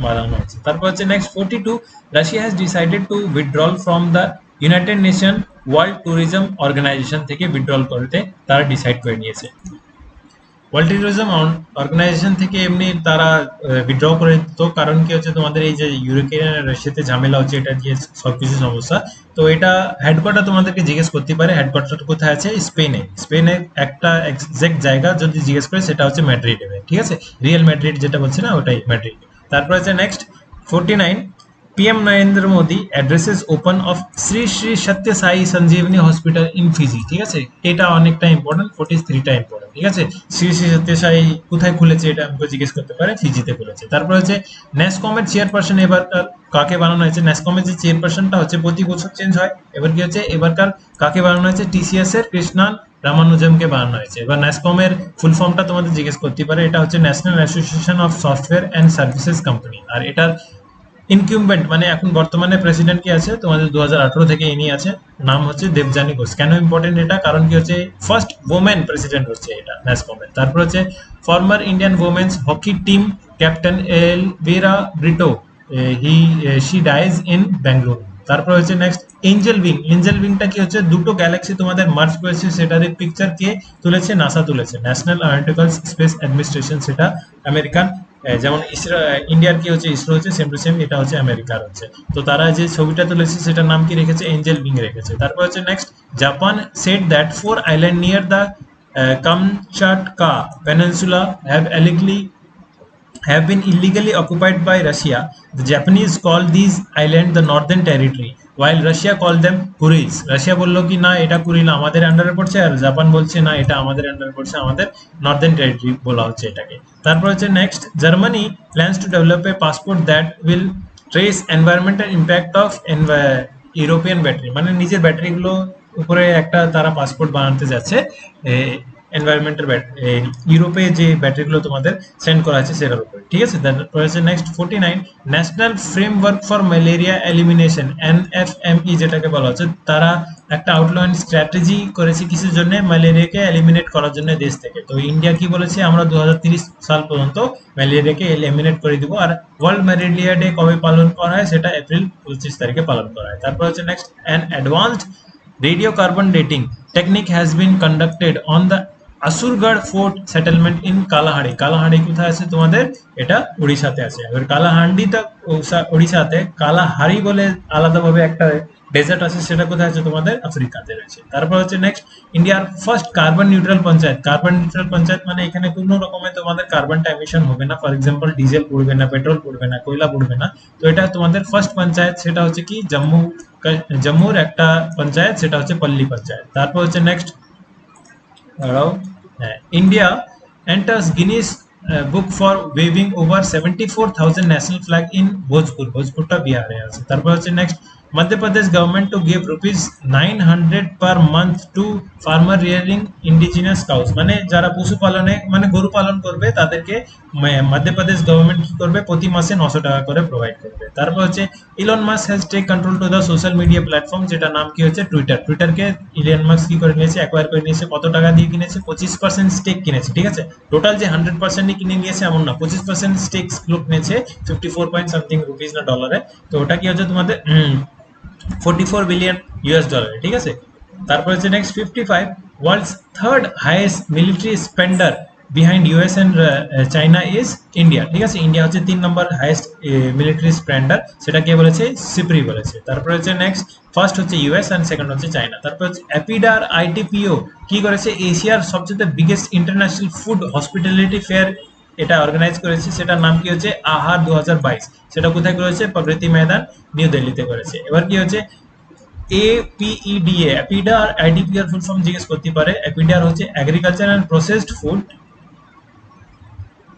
বানানো হচ্ছে। তারপর হচ্ছে next 42, Russia has decided to withdrawal from the United Nation World Tourism Organization থেকে উইথড্রল করতে তারা ডিসাইড করে নিয়েছে। ওয়ার্ল্ড ট্যুরিজম অর্গানাইজেশন থেকে এমনি তারা উইথড্র করে দিত, কারণ কি হচ্ছে তোমাদের এই যে ইউরোপিয়ান রাশিয়াতে ঝামেলা হচ্ছে, এটা দিয়ে সবকিছু সমস্যা। তো এটা হেডকোয়ার্টার তোমাদেরকে জিজ্ঞেস করতে পারে, হেডকোয়ার্টার কোথায় আছে? স্পেনে। স্পেনে একটা এক্সাক্ট জায়গা যদি জিজ্ঞেস করে সেটা হচ্ছে ম্যাড্রিডে, ঠিক আছে। রিয়েল ম্যাড্রিড যেটা বলছে না, ওটাই ম্যাড্রিড। তারপর হচ্ছে next 49, PM Narendra Modi addresses open of Sri Sri Satya Sai Sanjeevani Hospital in Fiji, ঠিক আছে। এটা অনেকটা ইম্পর্টেন্ট, 43টা ইম্পর্টেন্ট, ঠিক আছে। শ্রী শ্রী সত্য সাই কোথায় খুলেছে এটা আমাকে জিজ্ঞেস করতে পারে, ফিজিতে খুলেছে। তারপর হচ্ছে ন্যাসকমের চেয়ারপারসন এবার কাকে বানানো হয়েছে? ন্যাসকমের যে চেয়ারপারসনটা হচ্ছে প্রতি বছর চেঞ্জ হয়, এবার কি হচ্ছে এবারকার কাকে বানানো হয়েছে? TCS এর কৃষ্ণান রামানুজমকে বানানো হয়েছে। এবার ন্যাসকমের ফুল ফর্মটা তোমাদের জিজ্ঞেস করতে পারে, এটা হচ্ছে national association of software and services company. আর এটার ইনকিউবেন্ট মানে এখন বর্তমানে প্রেসিডেন্ট কি আছে তোমাদের 2018 থেকে ইনি আছে, নাম হচ্ছে দেবযানী ঘোষ। কেন ইম্পর্টেন্ট এটা? কারণ কি হচ্ছে ফার্স্ট ওমেন প্রেসিডেন্ট হচ্ছে এটা ন্যাসকমের। তারপর হচ্ছে former Indian women's hockey team captain Elvira Brito, he she dies in Bangalore. তারপর হচ্ছে নেক্সট এঞ্জেল উইং। এঞ্জেল উইংটা কি হচ্ছে দুটো গ্যালাক্সি তোমাদের মার্জ করেছে, সেটার পিকচার কে তুলেছে? নাসা তুলেছে, ন্যাশনাল এরোনটিক্যাল স্পেস অ্যাডমিনিস্ট্রেশন, সেটা আমেরিকান। যেমন ইসরো, ইন্ডিয়ার কি হচ্ছে ইসরো হচ্ছে সেম টু সেম, এটা হচ্ছে আমেরিকার হচ্ছে। তো তারা যে ছবিটা তুলেছে সেটার নাম কি রেখেছে? এঞ্জেল উইং রেখেছে। তারপর হচ্ছে next Japan said that 4 island near the Kamchatka peninsula have been illegally occupied by Russia. The Japanese call these islands the Northern Territory, while Russia call them Kurils. Russia বললো কি না এটা Kuril আমাদের আন্ডারে পড়ছে, আর জাপান বলছে না এটা আমাদের আন্ডারে পড়ছে, আমাদের নর্দার্ন টেরিটরি বলা হচ্ছে এটাকে। তারপর হচ্ছে next Germany plans to develop a passport that will trace environmental impact of European battery, মানে নিজের ব্যাটারিগুলো উপরে একটা তারা পাসপোর্ট বানাতে যাচ্ছে এনভায়রনমেন্টাল ইউরোপে যে ব্যাটারিগুলো তোমাদের সেন্ড করা আছে সেটার উপরে, ঠিক আছে। তারপর হচ্ছে next 49, national framework for malaria elimination NFME যেটাকে বলা হচ্ছে, তারা একটা আউটলাইন স্ট্র্যাটেজি করেছে কিসের জন্য? ম্যালেরিয়াকে এলিমিনেট করার জন্য দেশ থেকে। তো ইন্ডিয়া কি বলেছে? আমরা 2030 সাল পর্যন্ত ম্যালেরিয়াকে এলিমিনেট করে দিব। আর ওয়ার্ল্ড ম্যালেরিয়া ডে কবে পালন করা হয়? সেটা এপ্রিল 25 তারিখে পালন করা হয়। তারপর হচ্ছে next an advanced radio carbon dating technique has been conducted on the Asurgarh fort settlement in Kalahandi. Kalahandi কোথায় আছে তোমাদের? এটা উড়িষ্যাতে আছে। এবার কালাহান্ডিটা উড়িষ্যাতে, কালাহারি বলে আলাদাভাবে একটা ডেজার্ট আছে, সেটা কোথায় আছে? তোমাদের আফ্রিকাতে রয়েছে। তারপর হচ্ছে নেক্সট ইন্ডিয়ার first carbon neutral panchayat. Carbon neutral panchayat মানে এখানে কোনো রকমের তোমাদের কার্বনটা এমিশন হবে না। ফর এক্সাম্পল ডিজেল পড়বে না, পেট্রোল পড়বে না, কয়লা পড়বে না। তো এটা তোমাদের ফার্স্ট পঞ্চায়েত, সেটা হচ্ছে কি জম্মুর একটা পঞ্চায়েত, সেটা হচ্ছে পল্লী পঞ্চায়েত। তারপর হচ্ছে next India enters Guinness book for waving over 74,000 national flag in Bhojpur. ভোজপুরটা বিহারে আছে। তারপর হচ্ছে next Madhya Pradesh government to give ₹900 per month to farmer rearing indigenous cows, মানে যারা পশু পালনে মানে গরু পালন করবে তাদেরকে মধ্যপ্রদেশ গভর্নমেন্ট কি করবে? প্রতি মাসে 900 টাকা করে প্রোভাইড করবে। তারপর হচ্ছে Elon Musk has take control to the social media platform, যেটা নাম কি হচ্ছে টুইটার। টুইটারকে ইলন মাস্ক কি করে নিয়েছে? অ্যাকোয়ার করে নিয়েছে। কত টাকা দিয়ে কিনেছে? 25% স্টেক কিনেছে, ঠিক আছে। টোটাল যে 100%ই কিনে নিয়েছে এমন না, 25% স্টেক কিনেছে 54 পয়েন্ট সামথিং রুপিস না ডলারে। তো ওটা কি হচ্ছে তোমাদের 44 বিলিয়ন US ডলার, ঠিক আছে। তারপর হচ্ছে next 55, world's third highest military spender behind US and China is India, ঠিক আছে। ইন্ডিয়া হচ্ছে 3 নম্বর হাইয়েস্ট মিলিটারি স্পেন্ডার, সেটা কে বলেছে? সিপ্রি বলেছে। তারপর হচ্ছে নেক্সট ফার্স্ট হচ্ছে US এন্ড সেকেন্ড হচ্ছে চাইনা। তারপর হচ্ছে অ্যাপিডার ITPO কি করেছে? এশিয়ার সবচেয়ে biggest international food hospitality fair এটা অর্গানাইজ করেছে, সেটার নাম কি হচ্ছে? আহার 2022। সেটা কোথায় করেছে? প্রগতি ময়দান, নিউ দিল্লিতে করেছে। এবার কি হচ্ছে APEDA, অ্যাপিডা আর IDPR ফুল ফর্ম জিজ্ঞেস করতে পারে। অ্যাপিডার হচ্ছে agriculture and processed food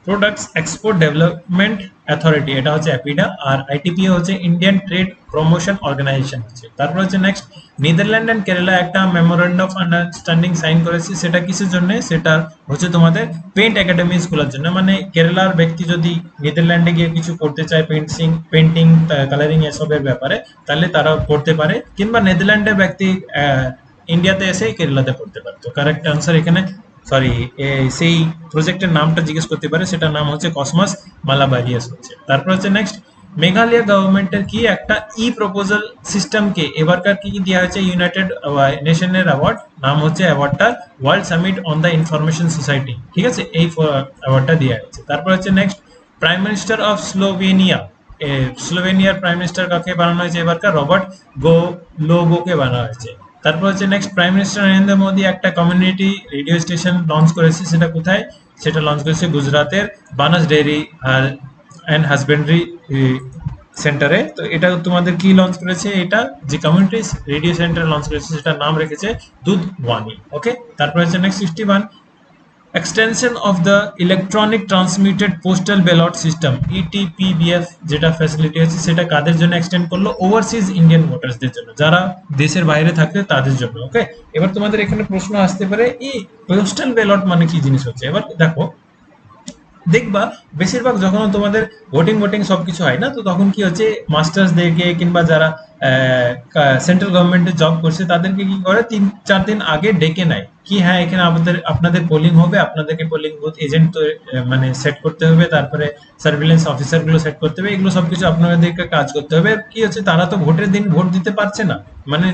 products export development authority, এটা হচ্ছে অ্যাপিডা, আর আইটিপিএ হচ্ছে ইন্ডিয়ান ট্রেড প্রমোশন অর্গানাইজেশন হচ্ছে। তারপর হচ্ছে নেক্সট, নেদারল্যান্ড এন্ড কেরালা একটা মেমোরেন্ডাম অফ আন্ডারস্ট্যান্ডিং সাইন করেছে, সেটা কিসের জন্য? সেটা হচ্ছে তোমাদের পেইন্ট একাডেমি স্কুলের জন্য। মানে কেরালার ব্যক্তি যদি নেদারল্যান্ডে গিয়ে কিছু করতে চায়, পেন্টিং কালারিং এসবের ব্যাপারে, তাহলে তারা করতে পারে, কিংবা নেদারল্যান্ডের ব্যক্তি ইন্ডিয়াতে এসে কেরালাতে পড়তে পারে। তো কারেক্ট আনসার এখানে, সরি, সেই প্রজেক্টের নামটা জিজ্ঞেস করতে পারে, সেটার নাম হচ্ছে কসমস মালাবারিয়াস হচ্ছে। তারপর হচ্ছে নেক্সট, মেঘালয় গভর্নমেন্টের কি একটা ই প্রপোজাল সিস্টেমকে এবারকার কি দেওয়া হয়েছে ইউনাইটেড নেশনের অ্যাওয়ার্ড, নাম হচ্ছে অ্যাওয়ার্ডটা world summit on the information society, ঠিক আছে, এই অ্যাওয়ার্ডটা দেওয়া হয়েছে। তারপর হচ্ছে next, prime minister of Slovenia, স্লোভেনিয়ার প্রাইম মিনিস্টার কাকে বানানো হয়েছে এবারকার? রবার্ট লোগোকে বানানো হয়েছে। তারপর হচ্ছে next, prime minister Narendra Modi একটা কমিউনিটি রেডিও স্টেশন লঞ্চ করেছে, সেটা কোথায়? সেটা লঞ্চ করেছে গুজরাতের বানাস ডেয়ারি অ্যান্ড হাজবেন্ডারি সেন্টারে। তো এটা তোমাদের কি লঞ্চ করেছে? এটা যে কমিউনিটি রেডিও সেন্টার লঞ্চ করেছে সেটার নাম রেখেছে দুধওয়ানি। ওকে, তারপর হচ্ছে next 61, extension of the electronic transmitted postal ballot system ETPBF যেটা ফ্যাসিলিটি আছে, সেটা কাদের জন্য এক্সটেন্ড করলো? ওভারসিজ ইন্ডিয়ান ভোটার্সদের জন্য, যারা দেশের বাইরে থাকতে তাদের জন্য। ওকে, এবার তোমাদের এখানে প্রশ্ন আসতে পারে, এই পোস্টাল ব্যালট মানে কি জিনিস হচ্ছে? এবার দেখো, দেখবা বেশিরভাগ যখন তোমাদের ভোটিং সবকিছু হয় না, তো তখন কি হচ্ছে, মাস্টার্সদেরকে কিংবা যারা সেন্ট্রাল গভর্নমেন্টে জব করছে তাদেরকে কি করে 3-4 দিন আগে ডেকে নেয়, কি হ্যাঁ এখানে আপনাদের পোলিং হবে, আপনাদেরকে পোলিং বুথ এজেন্ট তো মানে সেট করতে হবে, তারপরে সার্ভিলেন্স অফিসার গুলো সেট করতে হবে, এগুলো সবকিছু আপনাদেরকে কাজ করতে হবে। কি হচ্ছে, তারা তো ভোটের দিন ভোট দিতে পারছে না, মানে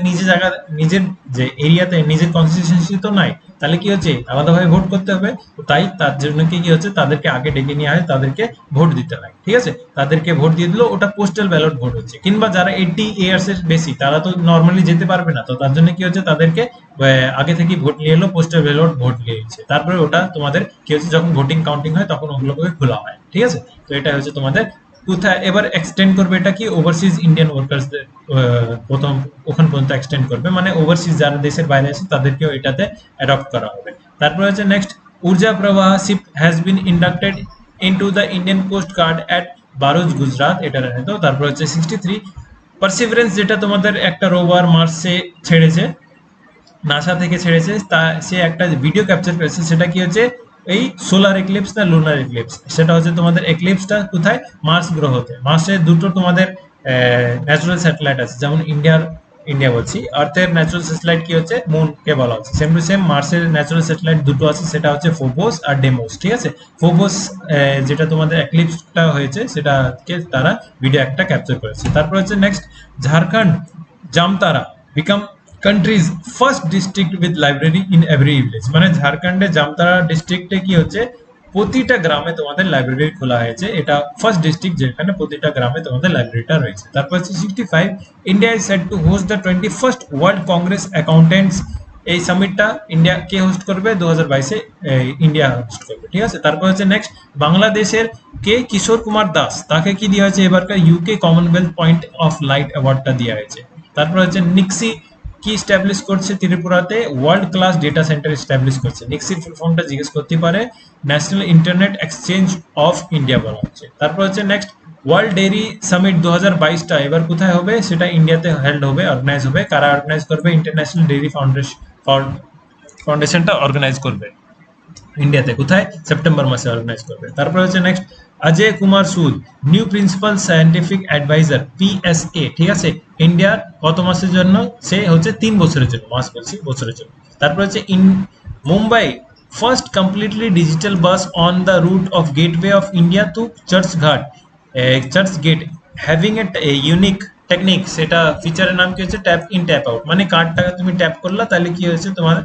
নিজের যে এরিয়াতে নিজের কনস্টিটিউয়েন্সি তো নাই, তাহলে কি হচ্ছে, আলাদাভাবে ভোট করতে হবে। তো তাই তার জন্য কি হচ্ছে, তাদেরকে আগে ডেকে নিয়ে হয়, তাদেরকে ভোট দিতে হয়, ঠিক আছে, তাদেরকে ভোট দিয়ে দিলো, ওটা পোস্টাল ব্যালট ভোট হচ্ছে। কিংবা যারা 80 ইয়ার্স এর বেশি, তারা তো নর্মালি যেতে পারবে না, তো তার জন্য কি হচ্ছে, তাদেরকে আগে থেকে ভোট নিয়ে এলো, পোস্টাল ব্যালট ভোট নিয়েছে, তারপরে ওটা তোমাদের কি হচ্ছে, যখন ভোটিং কাউন্টিং হয় তখন ওগুলোকে খোলা হয়, ঠিক আছে। তো এটা হচ্ছে তোমাদের কোথায় এবার এক্সটেন্ড করবে, এটা কি ওভারসিজ ইন্ডিয়ান ওয়ার্কার্সদের প্রথম ওখান পর্যন্ত এক্সটেন্ড করবে, মানে ওভারসিজ যারা দেশের বাইরে আছে তাদেরকেও এটাতে অ্যাডপ্ট করা হবে। তারপরে হচ্ছে next, Urja Prabaha ship has been inducted into the Indian coast guard at Bharuch Gujarat, এটা জানো তো। তারপর হচ্ছে 63, পারসিভারেন্স যেটা তোমাদের একটা রোভার মার্সে ছেড়েছে, নাসা থেকে ছেড়েছে, তা সে একটা ভিডিও ক্যাপচার করেছে, সেটা কি হচ্ছে, এই সোলার এক্লিপস না লুনার এক্লিপস, সেটা হচ্ছে তোমাদের এক্লিপসটা কোথায়? মার্স গ্রহতে। মার্সে দুটো তোমাদের ন্যাচুরাল স্যাটেলাইট আছে, যেমন ইন্ডিয়া বলছি, আর্থের ন্যাচুরাল স্যাটেলাইট কি হচ্ছে, মুন কে বলা হচ্ছে, সেম টু সেম মার্সের ন্যাচুরাল স্যাটেলাইট দুটো আছে, সেটা হচ্ছে ফোবোস আর ডেমোস, ঠিক আছে। ফোবোস যেটা তোমাদের এক্লিপসটা হয়েছে, সেটাকে তারা ভিডিও একটা ক্যাপচার করেছে। তারপর হচ্ছে next, Jharkhand Jamtara become countries first district with library in every village, মানে ঝাড়খণ্ডে জামতারা ডিস্ট্রিক্টে কি হচ্ছে, প্রতিটা গ্রামে তোমাদের লাইব্রেরি খোলা হয়েছে, এটা ফার্স্ট ডিস্ট্রিক্ট যেখানে প্রতিটা গ্রামে তোমাদের লাইব্রেরিটা রয়েছে। তারপর হচ্ছে 65, India is set two host the 21st world Congress accountants, এই সামিটটা ইন্ডিয়া কে হোস্ট করবে? 2022-এ ইন্ডিয়া হোস্ট করবে, ঠিক আছে। তারপর হচ্ছে নেক্সট, বাংলাদেশের কে কিশোর কুমার দাস, তাকে কি দেওয়া হয়েছে এবারকার UK commonwealth point of light অ্যাওয়ার্ডটা দেওয়া হয়েছে। তারপর হচ্ছে নিক্সি কি স্ট্যাবলিশ করছে ত্রিপুরাতে? World class data centre establish করছে। নিক্সির ফুল ফর্মটা জিজ্ঞেস করতে পারে, national internet exchange of India বলা হচ্ছে। তারপর হচ্ছে নেক্সট, ওয়ার্ল্ড ডেইরি সামিট 2022টা এবার কোথায় হবে? সেটা ইন্ডিয়াতে হেল্ড হবে, অর্গানাইজ হবে। কারা অর্গানাইজ করবে? ইন্টারন্যাশনাল ডেইরি ফাউন্ডেশনটা অর্গানাইজ করবে ইন্ডিয়াতে। কোথায়? সেপ্টেম্বর মাসে অর্গানাইজ করবে। তারপর হচ্ছে নেক্সট, অজয় কুমার সুদ নিউ প্রিন্সিপাল সায়েন্টিফিক অ্যাডভাইজার পিএসএ, ঠিক আছে, ইন্ডিয়ার কত মাসের জন্য? সে হচ্ছে 3 বছরের জন্য, মাস বলছি বছরের জন্য। তারপর হচ্ছে Mumbai first completely digital bus on the route of Gateway of India to Churchgate having a unique technique, সেটা ফিচারের নাম কি হচ্ছে? ট্যাপ ইন ট্যাপ আউট, মানে কার্ডটাকে তুমি ট্যাপ করলা, তাহলে কি হয়েছে, তোমার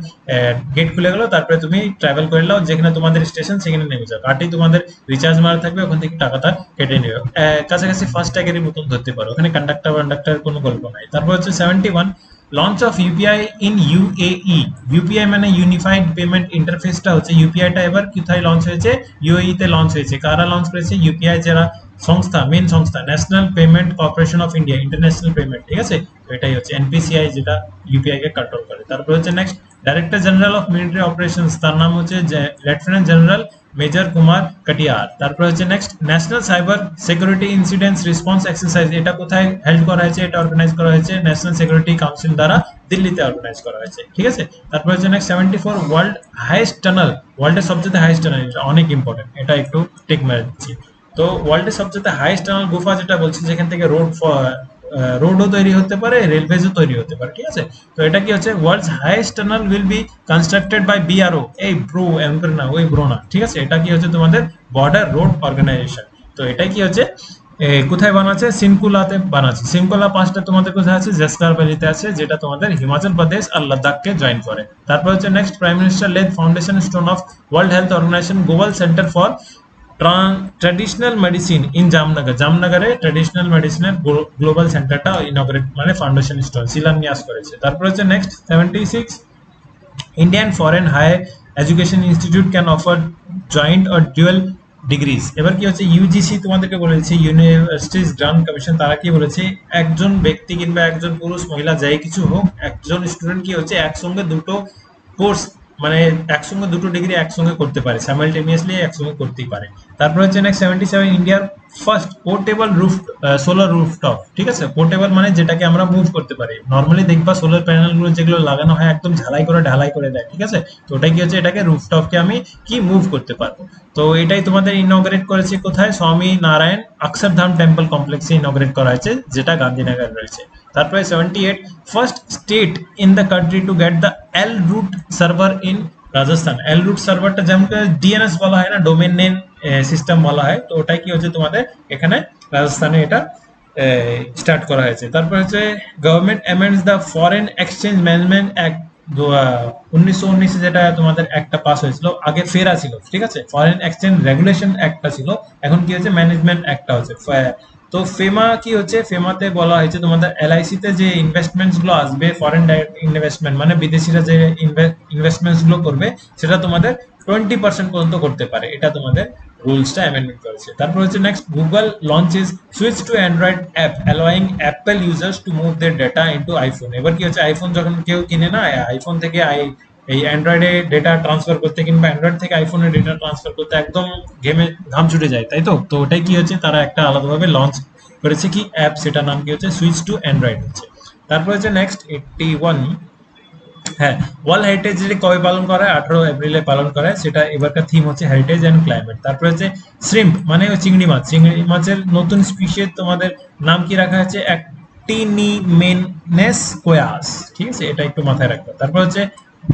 গেট খুলে গেল, তারপরে তুমি ট্রাভেল করে নাও, যেখানে তোমাদের স্টেশন সেখানে নেমে যাও, কার্ডটি তোমাদের রিচার্জ মারা থাকবে, ওখান থেকে টাকাটা কেটে নেবে, কাছাকাছি ফার্স্ট ট্যাগের মতন ধরতে পারো, ওখানে কন্ডাক্টর কোনো গল্প নাই। তারপর হচ্ছে 71, launch of UPI in UAE, UPI মানে ইউনিফাইড পেমেন্ট ইন্টারফেসটা হচ্ছে, ইউপিআইটা এবার কোথায় লঞ্চ হয়েছে? ইউএই তে লঞ্চ হয়েছে। কারা লঞ্চ করেছে? ইউপিআই যারা সংস্থা, মেন সংস্থা, national payment corporation of India, international payment, ঠিক আছে। তো এটাই হচ্ছে এনপিসিআই, যেটা ইউপিআই কে কন্ট্রোল করে। তারপর হচ্ছে next, director general of military operations, তার নাম হচ্ছে লেফটেন্যান্ট জেনারেল মেজর কুমার কাটিয়ার। তারপর হচ্ছে next national cyber security incidents response exercise, এটা কোথায় হেল্ড করা হয়েছে? এটা অর্গানাইজ করা হয়েছে ন্যাশনাল সিকিউরিটি কাউন্সিল দ্বারা, দিল্লিতে অর্গানাইজ করা হয়েছে। ঠিক আছে, তারপর হচ্ছে নেক্সট 74 ওয়ার্ল্ড হাইয়েস্ট টানেল, ওয়ার্ল্ডের সবচেয়ে হাইয়েস্ট টানেল, এটা অনেক ইম্পর্টেন্ট, এটা একটু টিক মেরে দিচ্ছি। তো ওয়ার্ল্ডের সবচেয়ে হাইয়েস্ট টানেল গুফা যেটা বলছি, যেখান থেকে রোডও তৈরি হতে পারে, রেলওয়েজও তৈরি হতে পারে। ঠিক আছে, তো এটা কি হচ্ছে world's highest tunnel will be constructed by BRO, এই ব্রো এমপ্রে না, ওই ব্রো না। ঠিক আছে, এটা কি হচ্ছে তোমাদের বর্ডার রোড অর্গানাইজেশন। তো এটা কি হচ্ছে কোথায় বানাচ্ছে? সিনকুলাতে বানাচ্ছে। সিনকুলা পাঁচটা তোমাদের কোথায় আছে? জেসকার ভ্যালিতে আছে, যেটা তোমাদের হিমাচল প্রদেশ আর লাদাখকে জয়েন করে। তারপর হচ্ছে next prime minister laid foundation stone of world health organisation global centre for traditional medicine in Jamnagar. জামনগরে ট্র্যাডিশনাল মেডিসিনের গ্লোবাল সেন্টারটা ইনঅগ্রেট মানে ফাউন্ডেশন স্টোন শিলান্যাস করেছে। তারপর হচ্ছে next 76 Indian foreign higher education institute can offer joint or dual degrees. এবার কি হচ্ছে ইউজিসি তোমাদেরকে বলেছে, ইউনিভার্সিটিজ গ্রান্ট কমিশন, তারা কি বলেছে একজন ব্যক্তি কিংবা একজন পুরুষ মহিলা যাই কিছু হোক, একজন স্টুডেন্ট কি হচ্ছে একসঙ্গে দুটো কোর্স মানে একসঙ্গে দুটো ডিগ্রি একসঙ্গে করতে পারে, সাইমালটেনিয়াসলি একসঙ্গে করতেই পারে। তারপর হচ্ছে নেক্সট 77 ইন্ডিয়ার first portable roof solar rooftop. ঠিক আছে, পোর্টেবল মানে যেটাকে আমরা মুভ করতে পারি। নর্মালি দেখবা সোলার প্যানেল গুলো যেগুলো লাগানো হয় একদম ঝালাই করে ঢালাই করে দেয়। ঠিক আছে, তো ওটাই কি হচ্ছে এটাকে রুফটপকে আমি কি মুভ করতে পারবো। তো এটাই তোমাদের ইনঅগ্রেট করেছে কোথায়? স্বামী নারায়ণ অক্ষরধাম টেম্পল কমপ্লেক্সে ইনঅগ্রেট করা হয়েছে, যেটা গান্ধীনগর রয়েছে। তারপরে 78 first state in the country to get the L root server in Rajasthan. L root সার্ভারটা যেমন ডিএনএস বলা হয় না, ডোমেন নেম সিস্টেম বলা হয়, তো ওটাই কি হচ্ছে তোমাদের এখানে রাজস্থানে এটা স্টার্ট করা হয়েছে। তারপর হচ্ছে government অ্যামেন্ডস the foreign exchange management act 1919, যেটা তোমাদের একটা পাস হয়েছিল, আগে ফেরা ছিল। ঠিক আছে, ফরেন এক্সচেঞ্জ রেগুলেশন অ্যাক্টটা ছিল, এখন কি হচ্ছে ম্যানেজমেন্ট অ্যাক্টটা হচ্ছে। তো ফেমা কি হচ্ছে? ফেমাতে বলা হয়েছে তোমাদের এলআইসি তে যে ইনভেস্টমেন্টস গুলো আসবে, ফরেন ডাইরেক্ট ইনভেস্টমেন্ট মানে বিদেশিরা যে ইনভেস্টমেন্টস গুলো করবে, সেটা তোমাদের 20% পর্যন্ত করতে পারে, এটা তোমাদের রুলসটা অ্যামেন্ডমেন্ট করেছে। তারপর হচ্ছে next Google launches switch to Android app allowing Apple users to move their data into iPhone. এবার কি হচ্ছে আইফোন যখন কেউ কিনে না, আইফোন থেকে এই অ্যান্ড্রয়েডে ডেটা ট্রান্সফার করতে কিংবা অ্যান্ড্রয়েড থেকে আইফোনে ডেটা ট্রান্সফার করতে একদম ঘাম ছুটে যায়, তাই তো। তো ওটাই কি হচ্ছে তারা একটা আলাদাভাবে লঞ্চ করেছে কি অ্যাপ, সেটার নাম কি হচ্ছে সুইচ টু অ্যান্ড্রয়েড হচ্ছে। তারপর হচ্ছে নেক্সট 81 হ্যাঁ, ওয়ার্ল্ড হেরিটেজ ডে কবে পালন করা হয়? 18 এপ্রিলে পালন করা হয়, সেটা এবারকার থিম হচ্ছে হেরিটেজ এন্ড ক্লাইমেট। তারপরে হচ্ছে শ্রিম্প মানে চিংড়ি মাছ, চিংড়ি মাছের নতুন স্পিসিস তোমাদের নাম কি রাখা হচ্ছে? অ্যাক্টিনিমেনেস কোয়াস। ঠিক আছে, এটা একটু মাথায় রাখবে। তারপর হচ্ছে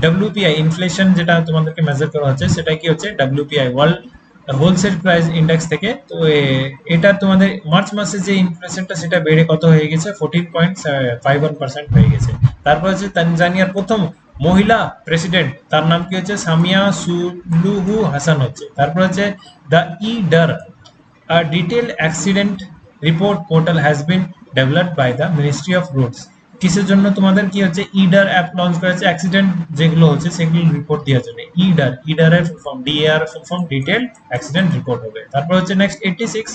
ডব্লিউপিআই ইনফ্লেশন, যেটা তোমাদেরকে মেজার করা হচ্ছে, সেটা কি হচ্ছে WPI world wholesale price index থেকে। তো এটা তোমাদের মার্চ মাসে যে ইনফ্লেশনটা সেটা বেড়ে কত হয়ে গেছে? 14.51% হয়ে গেছে। তারপর হচ্ছে তানজানিয়ার প্রথম মহিলা প্রেসিডেন্ট, তার নাম কি হচ্ছে? সামিয়া সুলুহু হাসান হচ্ছে। তারপর হচ্ছে the eDAR a detail accident report portal has been developed by the ministry of roads. কিসের জন্য তোমাদের কি হচ্ছে ইডার অ্যাপ লঞ্চ করেছে? অ্যাক্সিডেন্ট যেগুলো হচ্ছে সেগুলো রিপোর্ট দেওয়ার জন্য। ইডার এর full form DAR full form detail accident report হবে। তারপর হচ্ছে next 86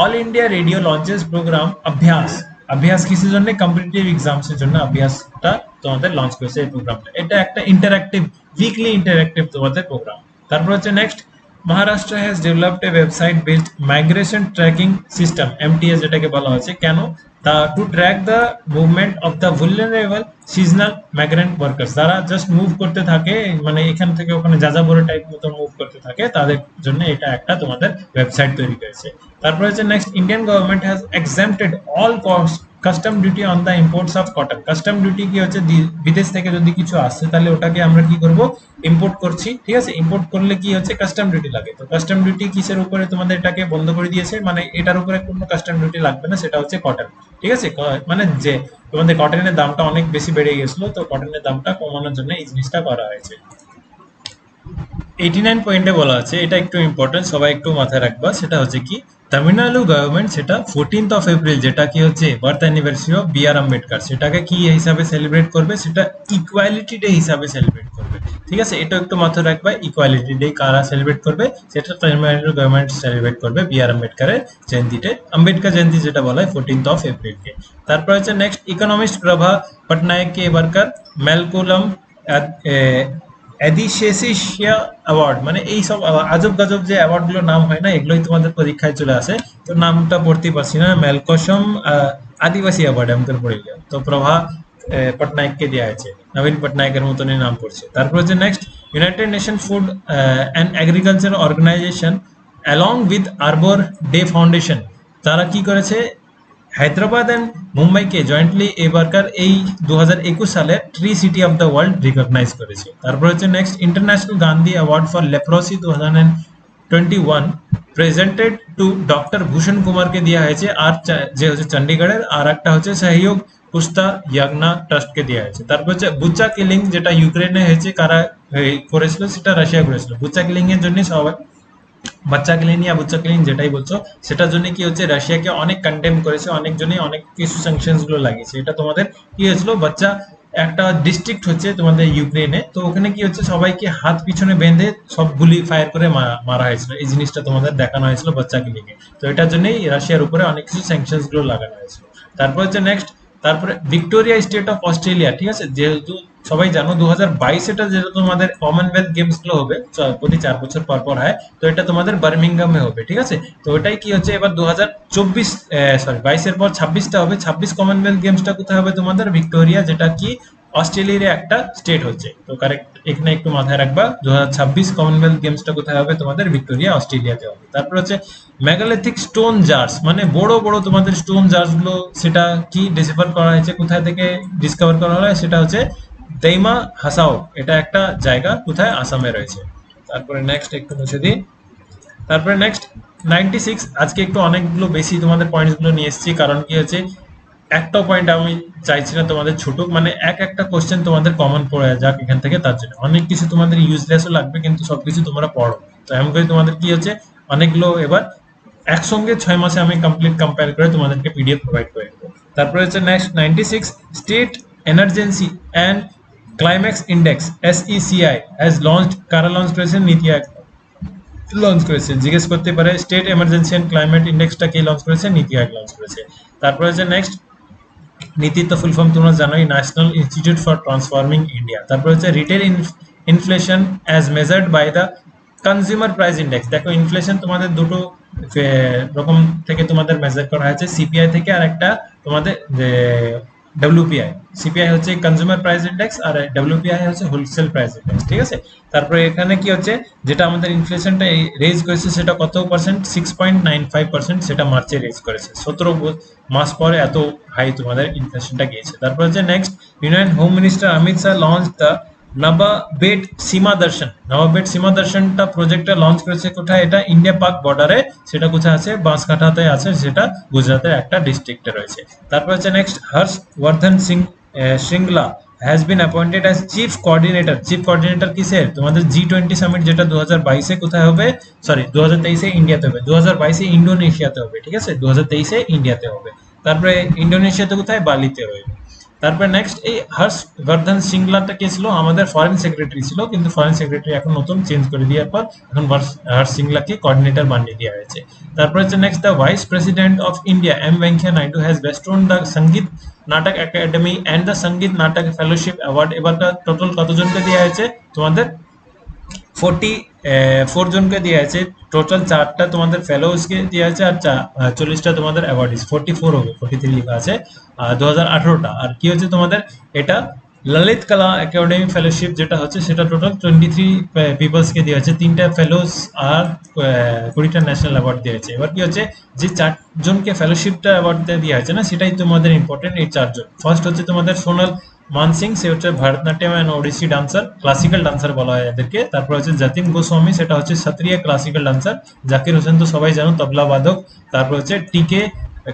All India Radio launches programme Abhyas. Abhyas কিসের জন্য? কম্পিটিটিভ এক্সামস এর জন্য অভ্যাসটা তোমাদের লঞ্চ করেছে এই প্রোগ্রামটা। এটা একটা ইন্টারঅ্যাক্টিভ উইকলি ইন্টারঅ্যাক্টিভ তোমাদের প্রোগ্রাম। তারপর হচ্ছে next Maharashtra has developed a website based migration tracking system MTS, যেটাকে বলা হচ্ছে কেন? To track the movement of the vulnerable seasonal migrant workers, যারা জাস্ট মুভ করতে থাকে, মানে এখান থেকে ওখানে যাযাবরের টাইপ মতো মুভ করতে থাকে, তাদের জন্য এটা একটা তোমাদের ওয়েবসাইট তৈরি করেছে। তারপর হচ্ছে next Indian government has এক্সাম্পটেড all custom duty on the imports of cotton. Custom duty কি হচ্ছে? বিদেশ থেকে যদি কিছু আসছে তাহলে ওটাকে আমরা কি করব? ইম্পোর্ট করছি। ঠিক আছে, ইম্পোর্ট করলে কি হচ্ছে? কাস্টম ডিউটি লাগে। তো কাস্টম ডিউটি কিসের উপরে তোমাদের এটাকে বন্ধ করে দিয়েছে? মানে এটার উপরে কোনো কাস্টম ডিউটি লাগবে না, সেটা হচ্ছে কটন। ঠিক আছে, মানে যে তোমাদের কটনের দামটা অনেক বেশি বেড়ে গেছিল, তো কটনের দামটা কমানোর জন্য এই জিনিসটা করা হয়েছে। 89 পয়েন্টে বলা আছে, এটা একটু ইম্পর্টেন্ট, সবাই একটু মাথায় রাখবা। সেটা হচ্ছে কি তামিলনাড়ু গভর্নমেন্ট সেটা 14th এপ্রিল, যেটা কি হচ্ছে বার্থ অ্যানিভার্সারি অফ বি আর আম্বেদকর, সেটাকে কি হিসাবে সেলিব্রেট করবে? সেটা ইকুয়ালিটি ডে হিসাবে সেলিব্রেট করবে। ঠিক আছে, এটা একটু মাথায় রাখবা। ইকুয়ালিটি ডে কারা সেলিব্রেট করবে? সেটা তামিলনাড়ু গভর্নমেন্ট সেলিব্রেট করবে বি আর আম্বেদকরের জয়ন্তীতে, আম্বেদকর জয়ন্তী যেটা বলা হয় 14th এপ্রিলকে। তারপর হচ্ছে নেক্সট ইকোনমিস্ট প্রভা পটনায়ক কে এবারকার ম্যালকোলাম অ্যাডিশেসিয়া অ্যাওয়ার্ড, মানে এই সব আজব গাজব যে অ্যাওয়ার্ড গুলোর নাম হয় না, এগুলোই তোমাদের পরীক্ষায় চলে আসে। তো নামটা পড়তে পারছি না, মেলকসম আদিবাসী অ্যাওয়ার্ড এমন করে পড়ে গেল। তো প্রভা পটনায়ককে দেওয়া হয়েছে, নবীন পটনায়কের মতনই নাম পড়ছে। তারপর হচ্ছে next, United Nation Food and Agriculture Organization along with Arbor Day Foundation, তারা কি করেছে, হায়দ্রাবাদ অ্যান্ড মুম্বাইকে জয়েন্টলি এবারকার এই 2021 সালে tree city of the world recognise করেছে। তারপর হচ্ছে নেক্সট, international Gandhi award for leprosy 2021 presented to doctor Bhushan কুমারকে দেওয়া হয়েছে, আর যে হচ্ছে চণ্ডীগড়ের, আর একটা হচ্ছে সহযোগ পুস্তা ইয়াগনা ট্রাস্টকে দেওয়া হয়েছে। তারপর হচ্ছে বুচা কিলিং, যেটা ইউক্রেনে হয়েছে, কারা করেছিল, সেটা রাশিয়া করেছিল। বুচা কিলিং এর জন্য সবাই, বাচ্চা ক্লিন ইয়া বুচ্চা ক্লিন যেটাই বলছো, সেটার জন্য কি হচ্ছে, রাশিয়াকে অনেক কন্ডেম করেছে, অনেকজনই অনেক কিছু স্যাংশনস গুলো লাগিয়েছে। এটা তোমাদের কি হয়েছিল, বাচ্চা একটা ডিস্ট্রিক্ট হচ্ছে তোমাদের ইউক্রেনে, তো ওখানে কি হচ্ছে, সবাইকে হাত পিছনে বেঁধে সব গুলি ফায়ার করে মারা হয়েছিল। এই জিনিসটা তোমাদের দেখানো হয়েছিল বাচ্চা ক্লিনিকে। তো এটার জন্যই রাশিয়ার উপরে অনেক কিছু স্যাংশনস গুলো লাগানো হয়েছিল। তারপর হচ্ছে নেক্সট, তারপরে ভিক্টোরিয়া স্টেট অফ অস্ট্রেলিয়া, ঠিক আছে, যেহেতু সবাই জানো 2022 এটা যেটা তোমাদের কমনওয়েলথ গেমস গুলো হবে, প্রতি 4 বছর পর পর হয়, তো এটা তোমাদের বার্মিংহামে হবে, ঠিক আছে। তো ওটাই কি হচ্ছে, এবার 2024 সরি 22-এর পর 26টা হবে, 26 কমনওয়েলথ গেমসটা কোথায় হবে, তোমাদের ভিক্টোরিয়া, যেটা কি অস্ট্রেলিয়ার একটা স্টেট হচ্ছে। তো কারেক্ট এখানে একটু মাথায় রাখবা, 2026 কমনওয়েলথ গেমসটা কোথায় হবে, তোমাদের ভিক্টোরিয়া অস্ট্রেলিয়াতে হবে। তারপর হচ্ছে মেগালিথিক স্টোন জার্স, মানে বড় বড় তোমাদের স্টোন জার্স গুলো, সেটা কি ডিসিফার করা হয়েছে, কোথায় থেকে ডিসকভার করা হয়, সেটা হচ্ছে দেইমা হাসাও, এটা একটা জায়গা কোথায়, আসামে রয়েছে। তারপরে নেক্সট একটু মুছে দিই। তারপরে নেক্সট 96, আজকে একটু অনেকগুলো বেশি তোমাদের পয়েন্টস গুলো নিয়ে এসেছি, কারণ কি হচ্ছে, একটা পয়েন্ট আমি চাইছি না তোমাদের ছুটুক, মানে একটা কোশ্চেন তোমাদের কমন পড়ে যাক এখান থেকে, তার জন্য অনেক কিছু তোমাদের ইউজলেসও লাগবে, কিন্তু সবকিছু তোমরা পড়ো। তো এমন করে তোমাদের কি হচ্ছে, অনেকগুলো এবার একসঙ্গে 6 মাসে আমি কমপ্লিট কম্পেয়ার করে তোমাদেরকে পিডিএফ প্রোভাইড করে দেবো। তারপরে হচ্ছে next 96, state emergency and climax index SECI has launched, কারা লঞ্চ করেছে, নীতি আয়োগ লঞ্চ করেছে। জিজ্ঞেস করতে পারে স্টেট এমার্জেন্সি অ্যান্ড ক্লাইমেট ইন্ডেক্সটা কে লঞ্চ করেছে, নীতি আয়োগ লঞ্চ করেছে। তারপরে হচ্ছে নেক্সট, নীতির তো ফুল ফর্ম তোমরা জানোই, National Institute for Transforming India. তারপর হচ্ছে retail inflation as measured by the consumer price index. দেখো ইনফ্লেশন তোমাদের দুটো রকম থেকে তোমাদের মেজার করা হয়েছে, সিপিআই থেকে, আর একটা তোমাদের ডব্লিউপিআই। সিপিআই হচ্ছে কনজিউমার প্রাইস ইন্ডেক্স, আর ডব্লিউপিআই হচ্ছে হোলসেল প্রাইস ইন্ডেক্স, ঠিক আছে। তারপরে এখানে কি হচ্ছে, যেটা আমাদের ইনফ্লেশনটা রেজ করেছে, সেটা কত পার্সেন্ট, 6.95%, সেটা মার্চে রেজ করেছে। 17 মাস পরে এত হাই তোমাদের ইনফ্লেশনটা গিয়েছে। তারপর হচ্ছে next, union home minister Amit Shah launch the Nadabet Seema Darshan. Nadabet সীমা দর্শনটা প্রজেক্টটা লঞ্চ করেছে কোথায়, এটা ইন্ডিয়া পাক বর্ডারে, সেটা কোথায় আছে, বাঁশকাঠাতে আছে, সেটা গুজরাটের একটা ডিস্ট্রিক্টে রয়েছে। তারপর হচ্ছে next, Harsh Vardhan Singh Shringla has been appointed as chief coordinator. Chief coordinator কিসের, তোমাদের G20 সামিট, যেটা 2022-এ কোথায় হবে, সরি 2023-এ ইন্ডিয়াতে হবে, 2022-এ ইন্ডোনেশিয়াতে হবে, ঠিক আছে, 2023-এ ইন্ডিয়াতে হবে। তারপরে ইন্ডোনেশিয়াতে কোথায়, বালিতে রয়েছে। তারপরে নেক্সট, এই হর্ষ বর্ধন সিংলাটা কে ছিল, আমাদের ফরেন সেক্রেটারি ছিল, কিন্তু ফরেন সেক্রেটারি এখন নতুন চেঞ্জ করে দেওয়ার পর এখন হর্ষ সিংলাকে কোঅর্ডিনেটর বানিয়ে দেওয়া হয়েছে। তারপর হচ্ছে next, the vice president of India Venkaiah Naidu has bestowed the Sangeet Natak academy and the Sangeet নাটক ফেলোশিপ অ্যাওয়ার্ড। এবারটা টোটাল কতজনকে দেওয়া হয়েছে, তোমাদের 44 জনকে দেওয়া হয়েছে। টোটাল 4টা তোমাদের ফেলোজকে দেওয়া হয়েছে, আর 40টা তোমাদের অ্যাওয়ার্ডিজ, 44 হবে, 43 লেখা আছে, 2018টা। আর কি হচ্ছে তোমাদের, এটা ললিত কলা একাডেমি ফেলোশিপ যেটা হচ্ছে, সেটা টোটাল 23 পিপলসকে দেওয়া হয়েছে, 3টা ফেলোজ আর 20টা ন্যাশনাল অ্যাওয়ার্ড দেওয়া হয়েছে। এবার কি হচ্ছে, যে 4জনকে ফেলোশিপটা অ্যাওয়ার্ড দেওয়া হয়েছে না, সেটাই তোমাদের ইম্পর্টেন্ট। এই 4জন, ফার্স্ট হচ্ছে তোমাদের সোনাল মানসিং, সে হচ্ছে Bharatanatyam and Odyssey dancer, classical dancer বলা হয় এদেরকে। তারপর হচ্ছে যতীন গোস্বামী, সেটা হচ্ছে সত্রিয় ক্লাসিক্যাল ডান্সার। জাকির হোসেন তো সবাই জানো, তবলা বাদক। তারপর হচ্ছে টিকে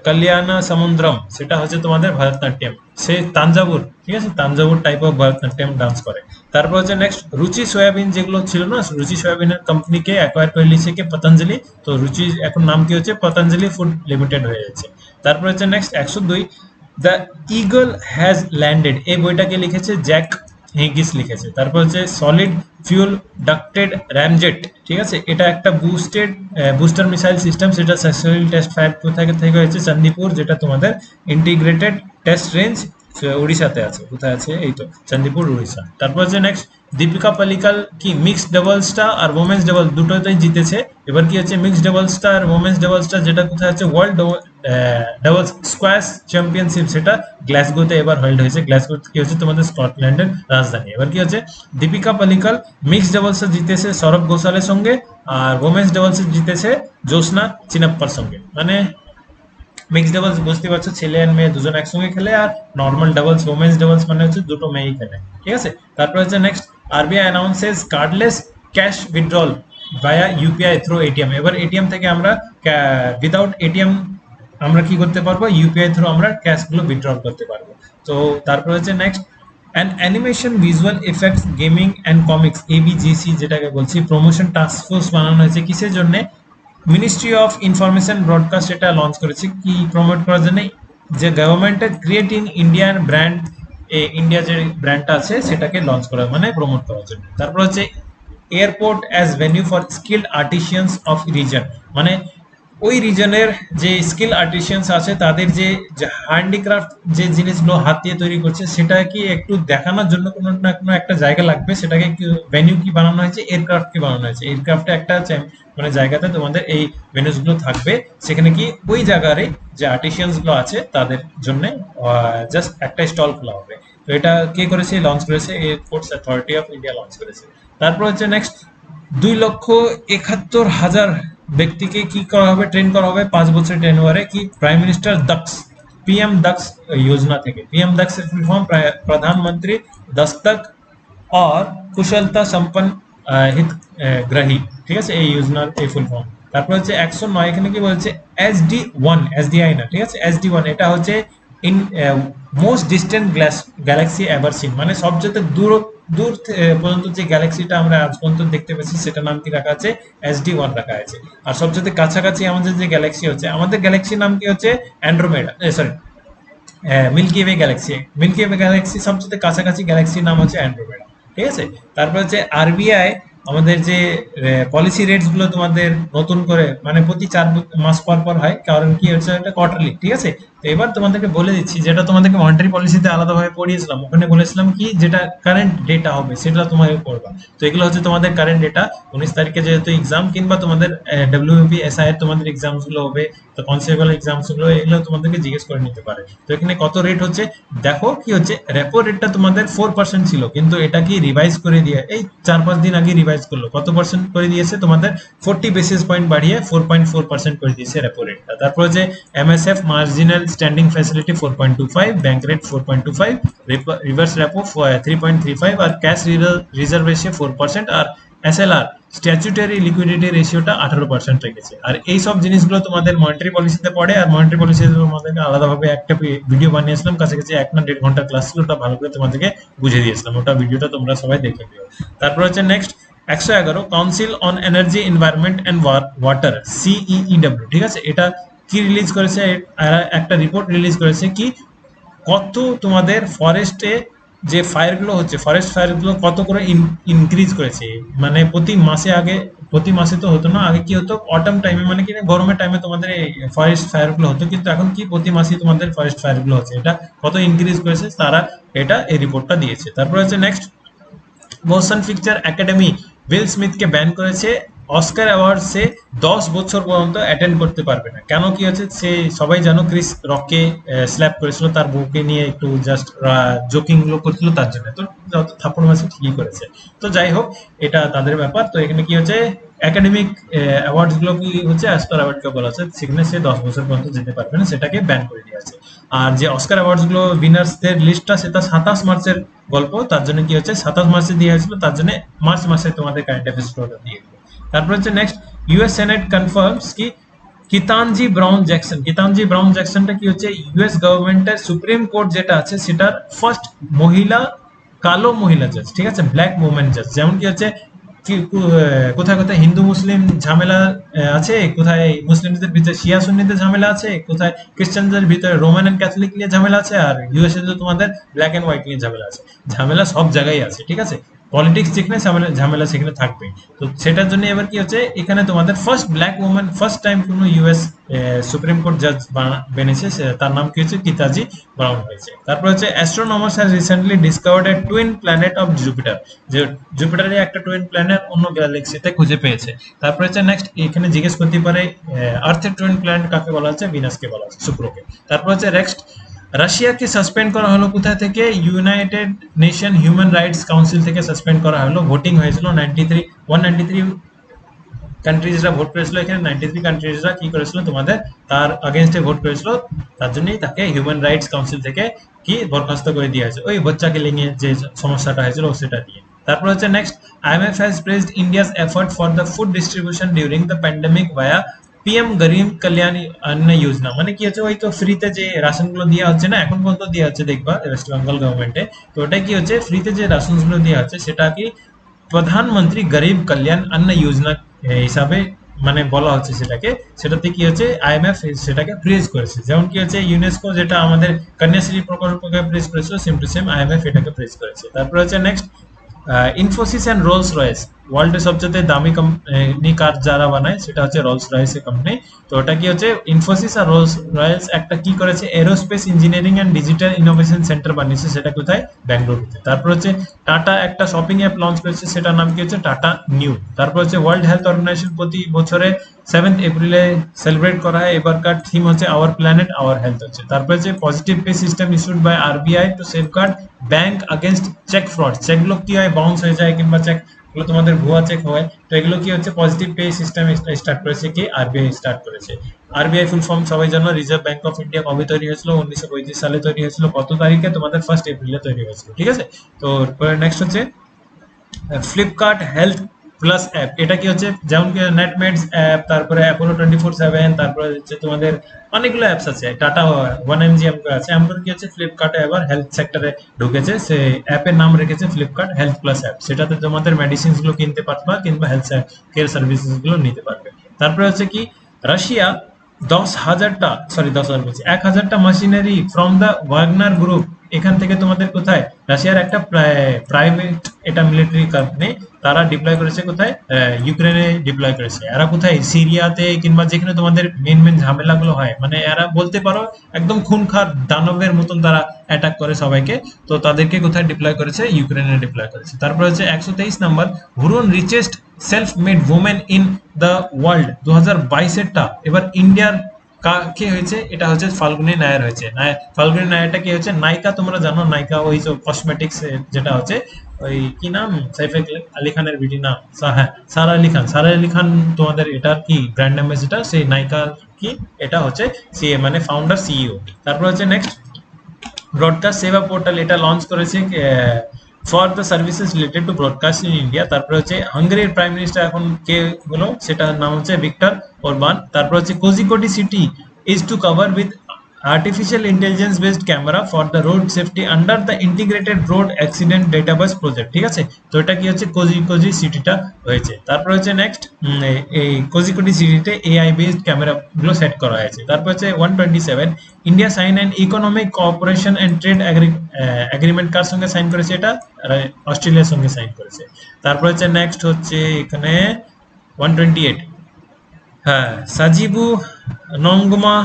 কল্যাণা সমুদ্রম, সেটা হচ্ছে তোমাদের ভারতনাট্যম, সে তাঞ্জাবুর, ঠিক আছে, Thanjavur type of Bharatanatyam dance করে। তারপর হচ্ছে নেক্সট, রুচি সয়াবিন যেগুলো ছিল না, রুচি সয়াবিনের কোম্পানিকে অ্যাকোয়ার করে নিয়েছে কে, পতঞ্জলি। তো রুচি এখন নাম কি হচ্ছে, পতঞ্জলি ফুড লিমিটেড হয়ে যাচ্ছে। তারপর হচ্ছে next 102, the eagle has landed, এই বইটাকে লিখেছে জ্যাক হিগিস লিখেছে। তারপর হচ্ছে সলিড ফিউল ডাক্টেড র্যামজেট, ঠিক আছে, এটা একটা বুস্টার মিসাইল সিস্টেম, সেটা সাকসেসফুল টেস্ট ফায়ার কোথায় থেকে হয়েছে, চান্দিপুর, যেটা তোমাদের ইন্টিগ্রেটেড টেস্ট রেঞ্জ উড়িষ্যাতে আছে, কোথায় আছে, এই তো চান্দিপুর, উড়িষ্যা। তারপর হচ্ছে নেক্সট, দীপিকা পালিকাল কি মিক্সড ডাবলসটা আর ওমেন্স ডাবল দুটোতেই জিতেছে। এবার কি হচ্ছে মিক্সড ডাবলসটা আর ওমেন্স ডাবলসটা যেটা কোথায় হচ্ছে ওয়ার্ল্ড ডাবলস স্কোয়াশ চ্যাম্পিয়নশিপ, সেটা গ্লাসগোতে এবার হেল্ড হয়েছে। গ্লাসগো কি হচ্ছে তোমাদের স্কটল্যান্ডের রাজধানী। এবার কি হচ্ছে দীপিকা পালিকাল মিক্সড ডাবলসে জিতেছে সৌরভ ঘোষালের সঙ্গে, আর ওমেন্স ডাবলসে জিতেছে জ্যোৎস্না চিনাপ্পার সঙ্গে। মানে মিক্সড ডাবলস বুঝতে পারছো, ছেলে আর মেয়ে দুজন একসঙ্গে খেলে, আর নর্মাল ডাবলস ওমেন্স ডাবলস মানে হচ্ছে দুটো মেয়েই খেলে, ঠিক আছে। তারপর হচ্ছে next, RBI announces cardless cash withdrawal via UPI through ATM. এবার এটিএম থেকে আমরা উইদাউট এটিএম আমরা কি করতে পারবো, ইউপিআই থ্রু আমরা ক্যাশ গুলো উইথড্রল করতে পারবো। তো তারপর হচ্ছে next, and animation visual effects gaming and comics ABGC যেটাকে বলছি প্রমোশন টাস্ক ফোর্স বানানো হয়েছে কিসের জন্য, মিনিস্ট্রি অফ ইনফরমেশন ব্রডকাস্ট এটা লঞ্চ করেছে কি প্রমোট করার জন্য, যে গভর্নমেন্টের create in Indian brand, India যে ব্র্যান্ডটা আছে সেটাকে লঞ্চ করা মানে প্রমোট করার জন্য। তারপর হচ্ছে airport as venue for skilled artisans of region, মানে ওই রিজনের যে স্কিল আর্টিসিয়ানস আছে তাদের যে হ্যান্ডিক্রাফট যে জিনিসগুলো হাত দিয়ে তৈরি করছে সেটা কি একটু দেখানোর জন্য কোনো না কোনো একটা জায়গা লাগবে, সেটাকে ভেন্যু কি বানানো হয়েছে, এয়ারক্রাফট কি বানানো হয়েছে। এয়ারক্রাফটে একটা মানে জায়গাতে তোমাদের এই ভেন্যুস গুলো থাকবে, সেখানে কি ওই জায়গারে যে আর্টিসিয়ানস গুলো আছে তাদের জন্য জাস্ট একটা স্টল খোলা হবে। তো এটা কে করেছে, লঞ্চ করেছে airports authority of India launch করেছে। তারপর হচ্ছে নেক্সট, 2,71,000 ব্যক্তিকে কি করা হবে, ট্রেন করা হবে 5 বছর টেনুয়ারে, কি প্রাইম মিনিস্টার দক্ষ পিএম দক্ষ योजना থেকে। পিএম দক্ষ এর ফুল ফর্ম প্রধানমন্ত্রী দস্তক और কুশলতা সম্পন্ন হিতগ্রাহী, ঠিক আছে, এই যোজনার এই ফুল ফর্ম। তারপর হচ্ছে 109 এখানে কি বলছে, SD1 এসডিআই না, ঠিক আছে, SD1 এটা হচ্ছে in most distant Galaxy ever seen, মানে সবচেয়ে দূর দূর পর্যন্ত যে গ্যালাক্সিটা আমরা আজ পর্যন্ত দেখতে পেয়েছি সেটার নাম কি রাখা আছে, SD1 রাখা আছে। আর সবচেয়ে কাছাকাছি আমাদের যে গ্যালাক্সি হচ্ছে, আমাদের গ্যালাক্সির নাম কি হচ্ছে Andromeda, sorry Milky Way galaxy. Milky Way galaxy সবচেয়ে কাছাকাছি গ্যালাক্সির নাম হচ্ছে অ্যান্ড্রোমেডা, ঠিক আছে। তারপর হচ্ছে আরবিআই আমাদের যে পলিসি রেটস গুলো তোমাদের নতুন করে মানে প্রতি 4 মাস পর পর হয়, কারণ কি হচ্ছে এটা কোয়ার্টারলি, ঠিক আছে। তো এবার তোমাদেরকে বলে দিচ্ছি, যেটা তোমাদেরকে মনিটারি পলিসিতে আলাদাভাবে পড়িয়েছিলাম, ওখানে বলেছিলাম কি যেটা কারেন্ট ডেটা হবে সেটা তোমাকে করবা। তো এগুলো হচ্ছে তোমাদের কারেন্ট ডেটা। 19 তারিখে যেহেতু এক্সাম কিংবা তোমাদের ডব্লিউপি এসআই এর তোমাদের এক্সামস গুলো হবে, তো কনস্টেবল এক্সামস গুলো এগুলো তোমাদেরকে জিজ্ঞেস করে নিতে পারে। তো এখানে কত রেট হচ্ছে দেখো, কি হচ্ছে রেপো রেটটা তোমাদের 4% ছিল, কিন্তু এটা কি রিভাইজ করে দিয়ে এই 4-5 দিন আগে রিভাইজ করলো, কত পার্সেন্ট করে দিয়েছে তোমাদের 40 বেসিস পয়েন্ট বাড়িয়ে 4.4% করে দিয়েছে রেপো রেটটা। তারপর হচ্ছে MSF marginal standing facility 4.25, bank rate 4.25, reverse repo 3.35, আর ক্যাশ রিজার্ভ রেশিও 4%, আর এসএলআর স্ট্যাচুটারি লিকুইডিটি রেশিওটা 18% রেখেছে। আর এই সব জিনিসগুলো তোমাদের মনিটারি পলিসিতে পড়ে, আর মনিটারি পলিসিতে তোমাদেরকে আলাদাভাবে একটা ভিডিও বানিয়েছিলাম, কাছাকাছি 1 না 1.5 ঘন্টা ক্লাস ছিল, ওটা ভালো করে তোমাদেরকে বুঝিয়ে দিয়েছিলাম, ওটা ভিডিওটা তোমরা সবাই দেখে নিও। তারপর হচ্ছে next 111 council on energy environment and water CEEW, ঠিক আছে। এটা কি রিলিজ করেছে, একটা রিপোর্ট রিলিজ করেছে কি কত তোমাদের ফরেস্টে যে ফায়ার গুলো হচ্ছে, ফরেস্ট ফায়ার গুলো কত করে ইনক্রিজ করেছে। মানে প্রতি মাসে তো হতো না, আগে কি হতো অটাম টাইমে মানে কি গরমের টাইমে তোমাদের এই ফরেস্ট ফায়ার গুলো হতো, কিন্তু এখন কি প্রতি মাসে তোমাদের ফরেস্ট ফায়ার গুলো হচ্ছে, এটা কত ইনক্রিজ করেছে তারা এটা এই রিপোর্টটা দিয়েছে। তারপর হচ্ছে next, motion picture academy Will স্মিথকে ব্যান করেছে অস্কার অ্যাওয়ার্ডসে 10 বছর পর্যন্ত অ্যাটেন্ড করতে পারবে না। কেন কি হচ্ছে, সে সবাই জানো ক্রিস রককে স্ল্যাপ করেছিল তার বউকে নিয়ে, একটু জাস্ট জোকিং গুলো করছিল তার জন্য, তো যত থাপ্পড় মারছে ঠিকই করেছে। তো যাই হোক এটা তাদের ব্যাপার। তো এখানে কি হচ্ছে একাডেমিক অ্যাওয়ার্ডস গুলো কি হচ্ছে অস্কার অ্যাওয়ার্ডকে বলা হচ্ছে, সেখানে সে 10 বছর পর্যন্ত যেতে পারবে না, সেটাকে ব্যান করে দেওয়া আছে। আর যে অস্কার অ্যাওয়ার্ডস গুলো উইনার্সদের লিস্টটা সেটা 27 মার্চের গল্প, তার জন্য কি হচ্ছে 27 মার্চে দিয়ে হয়েছিল, তার জন্য মার্চ মাসে তোমাদের কারেন্ট অ্যাফেয়ার্স দিয়ে দিল। তারপর হচ্ছে নেক্সট, ইউএস সেনেট কনফার্মস কি কিতানজি ব্রাউন জ্যাকসনটা কি হচ্ছে ইউএস গভর্নমেন্টের সুপ্রিম কোর্ট যেটা আছে সেটার ফার্স্ট মহিলা কালো মহিলা জাজ, ঠিক আছে, ব্ল্যাক ওমেন জাজ। যেমন কি হচ্ছে কোথায় কোথায় হিন্দু মুসলিম ঝামেলা আছে, কোথায় মুসলিমদের ভিতরে শিয়া সুন্নিদের ঝামেলা আছে, কোথায় খ্রিস্টানদের ভিতরে রোমান এন্ড ক্যাথলিক নিয়ে ঝামেলা আছে, আর ইউএসএ তে তোমাদের ব্ল্যাক এন্ড হোয়াইট নিয়ে ঝামেলা আছে। ঝামেলা সব জায়গায় আছে, ঠিক আছে। পলিটিক্স যেখানে ঝামেলা সেখানে থাকবে। তো সেটার জন্য এবার কি হচ্ছে, এখানে তোমাদের first black woman, first time কোনো ইউএস সুপ্রিম কোর্ট জাজ বেনেছে, তার নাম কি হচ্ছে, কিতাজি ব্রাউন হয়েছে। তারপর হচ্ছে astronomers has recently discovered a twin planet of Jupiter, যে জুপিটারের একটা টুইন প্ল্যানেট অন্য গ্যালাক্সিতে খুঁজে পেয়েছে। তারপর হচ্ছে নেক্সট এখানে জিজ্ঞেস করতে পারে আর্থের টুইন প্ল্যানেট কাকে বলা হচ্ছে, ভিনাসকে বলা হচ্ছে, শুক্রকে। তারপর হচ্ছে নেক্সট, রাশিয়াকে সাসপেন্ড করা হলো কোথা থেকে, United nation human rights council থেকে সাসপেন্ড করা হলো। ভোটিং হয়েছিল 193 কান্ট্রিজরা ভোট করেছিল, এখানে 93 কান্ট্রিজরা কি করেছিল, তোমাদের তার আগেনস্টে ভোট করেছিল, তার জন্যই তাকে হিউম্যান রাইটস কাউন্সিল থেকে কি বরখাস্ত করে দেওয়া হয়েছে, ওই বাচ্চাকে নিয়ে যে সমস্যাটা হয়েছিল সেটা দিয়ে। তারপর হচ্ছে next, IMF has praised India's effort for the food distribution during the pandemic via PM গরিব কল্যাণ অন্ন যোজনা। মানে কি হচ্ছে, ওই তো ফ্রিতে যে রাশন গুলো দেওয়া হচ্ছে না, এখন পর্যন্ত দেওয়া হচ্ছে দেখবা ওয়েস্ট বেঙ্গল গভর্নমেন্টে। তো ওটা কি হচ্ছে, ফ্রিতে যে রাশন গুলো দেওয়া হচ্ছে সেটা কি প্রধানমন্ত্রী গরিব কল্যাণ অন্ন যোজনা হিসাবে মানে বলা হচ্ছে সেটাকে। সেটাতে কি হচ্ছে, আইএমএফ সেটাকে প্রেজ করেছে, যেমন কি হচ্ছে ইউনেস্কো যেটা আমাদের কন্যাশ্রী প্রকল্পকে প্রেজ করেছিল, সেম টু সেম আইএমএফ এটাকে প্রেজ করেছে। তারপর হচ্ছে next, Infosys and Rolls Royce, ওয়ার্ল্ডের সবচেয়ে দামি কোম্পানি কার যারা বানায় সেটা হচ্ছে রোলস রয়েস কোম্পানি। তো ওটা কি হচ্ছে, ইনফোসিস আর রোলস রয়েস একটা কি করেছে, aerospace engineering and digital innovation centre বানিয়েছে, সেটা কোথায়, বেঙ্গালুরুতে। তারপর হচ্ছে টাটা একটা শপিং অ্যাপ লঞ্চ করেছে, সেটার নাম কি হচ্ছে, টাটা নিউ। তারপর হচ্ছে ওয়ার্ল্ড হেলথ অর্গানাইজেশন প্রতি বছরে 7 এপ্রিলে সেলিব্রেট করা হয়, এবারকার থিম হচ্ছে আওয়ার প্ল্যানেট আওয়ার হেলথ হচ্ছে। তারপর হচ্ছে positive pay system issued by RBI to safeguard bank against cheque fraud. চেকগুলো কি হয়, বাউন্স হয়ে যায়, কিংবা চেক গুলো তোমাদের ভুয়া চেক হয়, তো এগুলো কি হচ্ছে, পজিটিভ পে সিস্টেম স্টার্ট করেছে কি, আরবিআই স্টার্ট করেছে। আরবিআই ফুল ফর্ম সবাই জানো, রিজার্ভ ব্যাংক অফ ইন্ডিয়া। কবে তৈরি হয়েছিল, 1935 সালে তৈরি হয়েছিল। কত তারিখে, তোমাদের 1 এপ্রিলে তৈরি হয়েছিল, ঠিক আছে। তো নেক্সট হচ্ছে ফ্লিপকার্ট হেলথ প্লাস অ্যাপ। এটা কি হচ্ছে, যেমন কি নেটমেডস অ্যাপ, তারপরে অ্যাপোলো 24/7, তারপরে হচ্ছে তোমাদের অনেকগুলো অ্যাপস আছে, টাটা 1mg আছে। এমন কি হচ্ছে, ফ্লিপকার্টে এবার হেলথ সেক্টরে ঢুকেছে, সে অ্যাপের নাম রেখেছে ফ্লিপকার্ট হেলথ প্লাস অ্যাপ। সেটাতে তোমাদের মেডিসিনস গুলো কিনতে পারবা, কিংবা হেলথ কেয়ার সার্ভিসেস গুলো নিতে পারবে। তারপরে হচ্ছে কি, রাশিয়া 10,000টা, সরি 10,000 বলছি, 1,000টা machinery from the Wagner group, এখান থেকে তোমাদের কোথায়, রাশিয়ার একটা প্রাইভেট এটা মিলিটারি কোম্পানি, তারা ডিপ্লয় করেছে কোথায়, ইউক্রেনে ডিপ্লয় করেছে। এরা কোথায়, সিরিয়াতে, কিংবা যেখানে তোমাদের মেন মেন ঝামেলাগুলো হয়, মানে এরা বলতে পারো একদম খুনখার দানবের মতন তারা অ্যাটাক করে সবাইকে। তো তাদেরকে কোথায় ডিপ্লয় করেছে, ইউক্রেনে ডিপ্লয় করেছে। তারপর হচ্ছে 123 number, Hurun richest self made women in the world 2022-এরটা এবার ইন্ডিয়ার কে হয়েছে, এটা হচ্ছে ফাল্গুনী নায়ার হয়েছে। ফাল্গুনী নায়ারটা কি হচ্ছে, নায়িকা, তোমরা জানো নায়িকা, ওই যে কসমেটিক্স যেটা হচ্ছে, ওই কি নাম, সাইফ আলী খানের বিটি নাম, হ্যাঁ সারা আলী খান। সারা আলী খান তোমাদের এটার কি ব্র্যান্ড অ্যাম্বাসেডর, সেই নায়িকা কি, এটা হচ্ছে সিএ মানে ফাউন্ডার সিইও। তারপর হচ্ছে নেক্সট, ব্রডকাস্ট সেবা পোর্টাল, এটা লঞ্চ করেছে for the services related to broadcast in India. তারপরে হচ্ছে হাঙ্গেরির প্রাইম মিনিস্টার এখন কে হলো, সেটার নাম হচ্ছে ভিক্টর ওরবান। তারপর হচ্ছে Kozhikode city is to cover with artificial intelligence based camera for the road safety under the integrated road accident database project, ঠিক আছে। তো এটা কি হচ্ছে, কোজি সিটিটা হয়েছে। তারপর হচ্ছে নেক্সট, এই কোজিকোডি সিটিতে এআই বেসড ক্যামেরা গুলো সেট করা হয়েছে। তারপর হচ্ছে 127, India sign and economic cooperation and trade agreement কার সঙ্গে সাইন করেছে, এটা অস্ট্রেলিয়ার সঙ্গে সাইন করেছে। তারপর হচ্ছে নেক্সট হচ্ছে এখানে 128, হ্যাঁ সাজিবু নংমা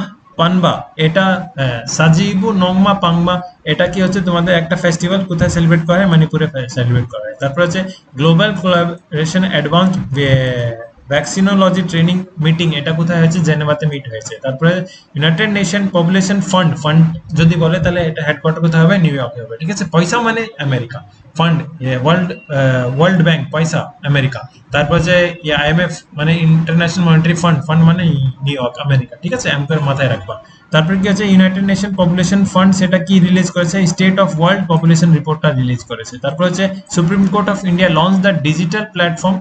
পানবা, এটা সাজিবু নংমা পাংবা, এটা কি হচ্ছে, তোমাদের একটা ফেস্টিভ্যাল কোথায় সেলিব্রেট করা হয়, মণিপুরে সেলিব্রেট করা হয়। তারপর হচ্ছে global collaboration advanced vaccinology training meeting, এটা কোথায় হয়েছে, জেনেভাতে মিট হয়েছে। তারপরে ইউনাইটেড নেশন পপুলেশন ফান্ড যদি বলে, তাহলে এটা হেডকোয়ার্টার কোথায় হবে, নিউ ইয়র্কে হবে, ঠিক আছে। পয়সা মানে আমেরিকা, ফান্ড ওয়ার্ল্ড ব্যাংক, পয়সা আমেরিকা। তারপর যে আইএমএফ মানে ইন্টারন্যাশনাল মনিটারি ফান্ড মানে নিউ ইয়র্ক, আমেরিকা, ঠিক আছে, এমপের মাথায় রাখবা। তারপর কি হচ্ছে, ইউনাইটেড নেশন পপুলেশন ফান্ড, সেটা কি রিলিজ করেছে, স্টেট অফ ওয়ার্ল্ড পপুলেশন রিপোর্টটা রিলিজ করেছে। তারপর হচ্ছে supreme court of India launch the digital platform,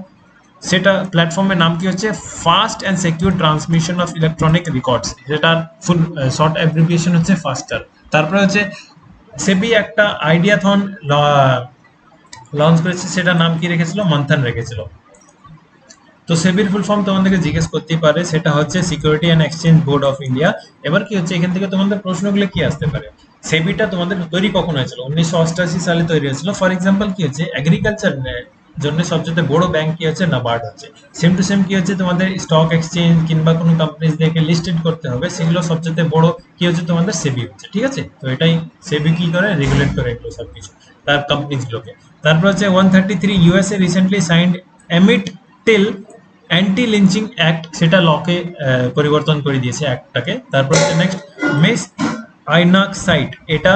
সেটা প্ল্যাটফর্মের নাম কি হচ্ছে, fast and secure transmission of electronic records, সেটার ফুল শর্ট অ্যাব্রিভিয়েশন হচ্ছে ফাস্টার। তারপরে হচ্ছে সেবি একটা আইডিয়াথন লঞ্চ করেছে, সেটার নাম কি রেখেছিল, মন্থন রেখেছিল। তো সেবির ফুল ফর্ম তোমাদেরকে জিজ্ঞেস করতেই পারে, সেটা হচ্ছে security and exchange board of India. এবার কি হচ্ছে এখান থেকে তোমাদের প্রশ্নগুলো কি আসতে পারে, সেবিটা তোমাদের তৈরি কখন হয়েছিল? 1988 সালে তৈরি হয়েছিল। ফর এক্সাম্পল কি হচ্ছে এগ্রিকালচার জন্য সবচেয়ে বড় ব্যাংক কি হচ্ছে, নাবার্ড হচ্ছে। সেম টু সেম কি হচ্ছে তোমাদের স্টক এক্সচেঞ্জ কিংবা কোনো কোম্পানিজদেরকে লিস্টেড করতে হবে, সেগুলো সবচেয়ে বড় কি হচ্ছে তোমাদের সেবি হচ্ছে, ঠিক আছে? তো এটাই সেবি কি করে, রেগুলেট করে এগুলো সবকিছু তার কোম্পানিজগুলোকে। তারপর হচ্ছে 133 USA recently signed emit till anti lynching act, সেটা লকে পরিবর্তন করে দিয়েছে অ্যাক্টটাকে। তারপর হচ্ছে নেক্সট মেস আইনাক সাইট, এটা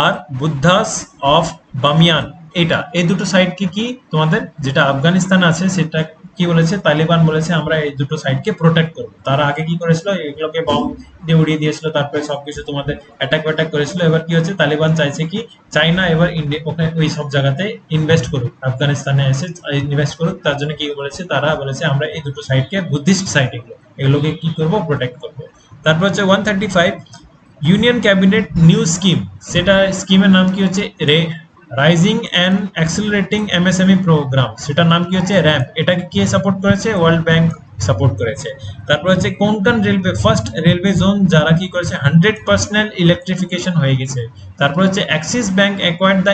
আর বুদ্ধাস অফ বামিয়ান, এটা এই দুটো সাইট কি তোমাদের যেটা আফগানিস্তান আছে সেটা কি বলেছে, তালিবান বলেছে আমরা এই দুটো সাইটকে প্রোটেক্ট করবো। তারা আগে কি করেছিল, এগুলোকে বম দিয়ে উড়িয়ে দিয়েছিল, তারপরে সবকিছু তোমাদের অ্যাটাক করেছিল। এবার কি হচ্ছে তালিবান চাইছে কি, চাইনা এবার ইন্ডিয়া ওখানে ওই সব জায়গাতে ইনভেস্ট করুক, আফগানিস্তানে এসে ইনভেস্ট করুক। তার জন্য কি বলেছে, তারা বলেছে আমরা এই দুটো সাইটকে, বুদ্ধিস্ট সাইট এগুলোকে কি করবো, প্রোটেক্ট করবো। তারপর হচ্ছে 135 ইউনিয়ন ক্যাবিনেট নিউ স্কিম, সেটা স্কিমের নাম কি হচ্ছে rising and accelerating MSME programme, সেটার নাম কি হচ্ছে র্যাম্প। এটাকে কে সাপোর্ট করেছে, ওয়ার্ল্ড ব্যাংক সাপোর্ট করেছে। তারপর হচ্ছে Konkan Railway, first railway zone যারা কি করেছে 100% ইলেকট্রিফিকেশন হয়ে গেছে। তারপর হচ্ছে Axis Bank acquired the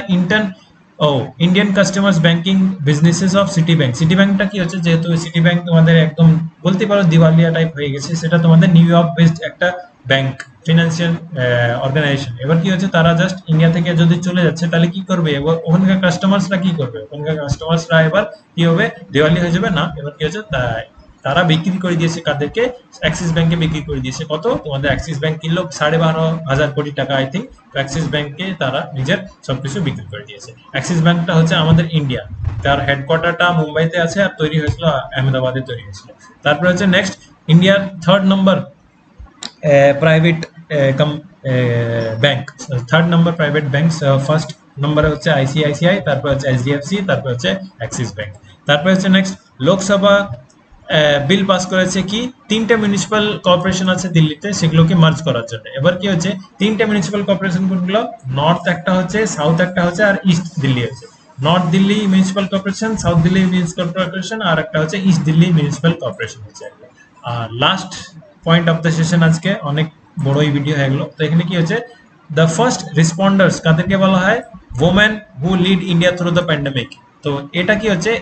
Indian customers banking businesses of Citi Bank. Citi ব্যাংকটা কি হচ্ছে, যেহেতু সিটি ব্যাংক তোমাদের একদম বলতে পারো দিওয়ালিয়া টাইপ হয়ে গেছে, সেটা তোমাদের নিউ ইয়র্ক বেসড একটা ব্যাংক, ফিনান্সিয়াল অর্গানাইজেশন। এবার কি হচ্ছে তারা জাস্ট ইন্ডিয়া থেকে যদি চলে যাচ্ছে তাহলে কি করবে, এবার ওখানকার কাস্টমার্সরা কি করবে, ওখানকার কাস্টমার্সরা এবার কি হবে, দিওয়ালি হয়ে যাবে না। এবার কি হচ্ছে তারা বিক্রি করে দিয়েছে কাদেরকে, অ্যাক্সিস ব্যাংকে বিক্রি করে দিয়েছে। কত তোমাদের অ্যাক্সিস ব্যাংক কিনলো 12,500 কোটি টাকা আই থিঙ্ক। তো অ্যাক্সিস ব্যাংকে তারা নিজের সবকিছু বিক্রি করে দিয়েছে। অ্যাক্সিস ব্যাংকটা হচ্ছে আমাদের ইন্ডিয়া, তার হেডকোয়ার্টারটা মুম্বাইতে আছে আর তৈরি হয়েছিল আহমেদাবাদে তৈরি হয়েছিল। তারপরে হচ্ছে নেক্সট ইন্ডিয়ার third number private bank, third number private bank, first নম্বরে হচ্ছে আইসিআইসিআই, তারপর হচ্ছে এইচডিএফসি, তারপর হচ্ছে অ্যাক্সিস ব্যাংক। তারপর হচ্ছে নেক্সট লোকসভা বিল পাস করেছে কি, তিনটা মিউনিসিপাল কর্পোরেশন আছে দিল্লিতে, সেগুলোকে মার্জ করার জন্য। এবার কি হচ্ছে তিনটা মিউনিসিপাল কর্পোরেশন কোনগুলো, নর্থ একটা হচ্ছে, সাউথ একটা হচ্ছে, আর ইস্ট দিল্লি হচ্ছে। North Delhi municipal corporation, south Delhi municipal corporation, আর একটা হচ্ছে ইস্ট দিল্লি মিউনিসিপাল কর্পোরেশন হচ্ছে। আর last point of the session, আজকে অনেক বড়ই ভিডিও হয়ে গেল। তো এখানে কি হচ্ছে দ্য ফার্স্ট রেসপন্ডার্স কাদেরকে বলা হয়, women who lead India through the pandemic. তো এটা কি হচ্ছে,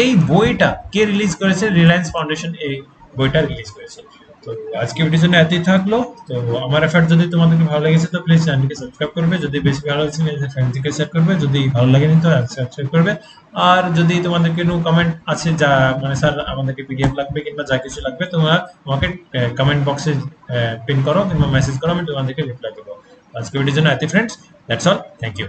এই বইটা কে রিলিজ করেছে, রিলায়েন্স ফাউন্ডেশন এই বইটা রিলিজ করেছে। তো আজকে ভিডিওর জন্য এতই থাকলো। তো আমার এফার্ট যদি তোমাদেরকে ভালো লেগেছে তো প্লিজ চ্যানেলকে সাবস্ক্রাইব করবে, যদি বেশি ভালো লাগছে নিজের ফ্রেন্ডদেরকে শেয়ার করবে, যদি ভালো লাগেনি তো সাবস্ক্রাইব করবে। আর যদি তোমাদের কোনো কমেন্ট আছে, যা মানে স্যার আমাদেরকে পিডিএফ লাগবে কিংবা যা কিছু লাগবে, তোমরা আমাকে কমেন্ট বক্সে পিন করো কিংবা মেসেজ করো, আমি তোমাদেরকে রিপ্লাই দেবো। আজকে ভিডিওর জন্য এতই friends, that's all, thank you.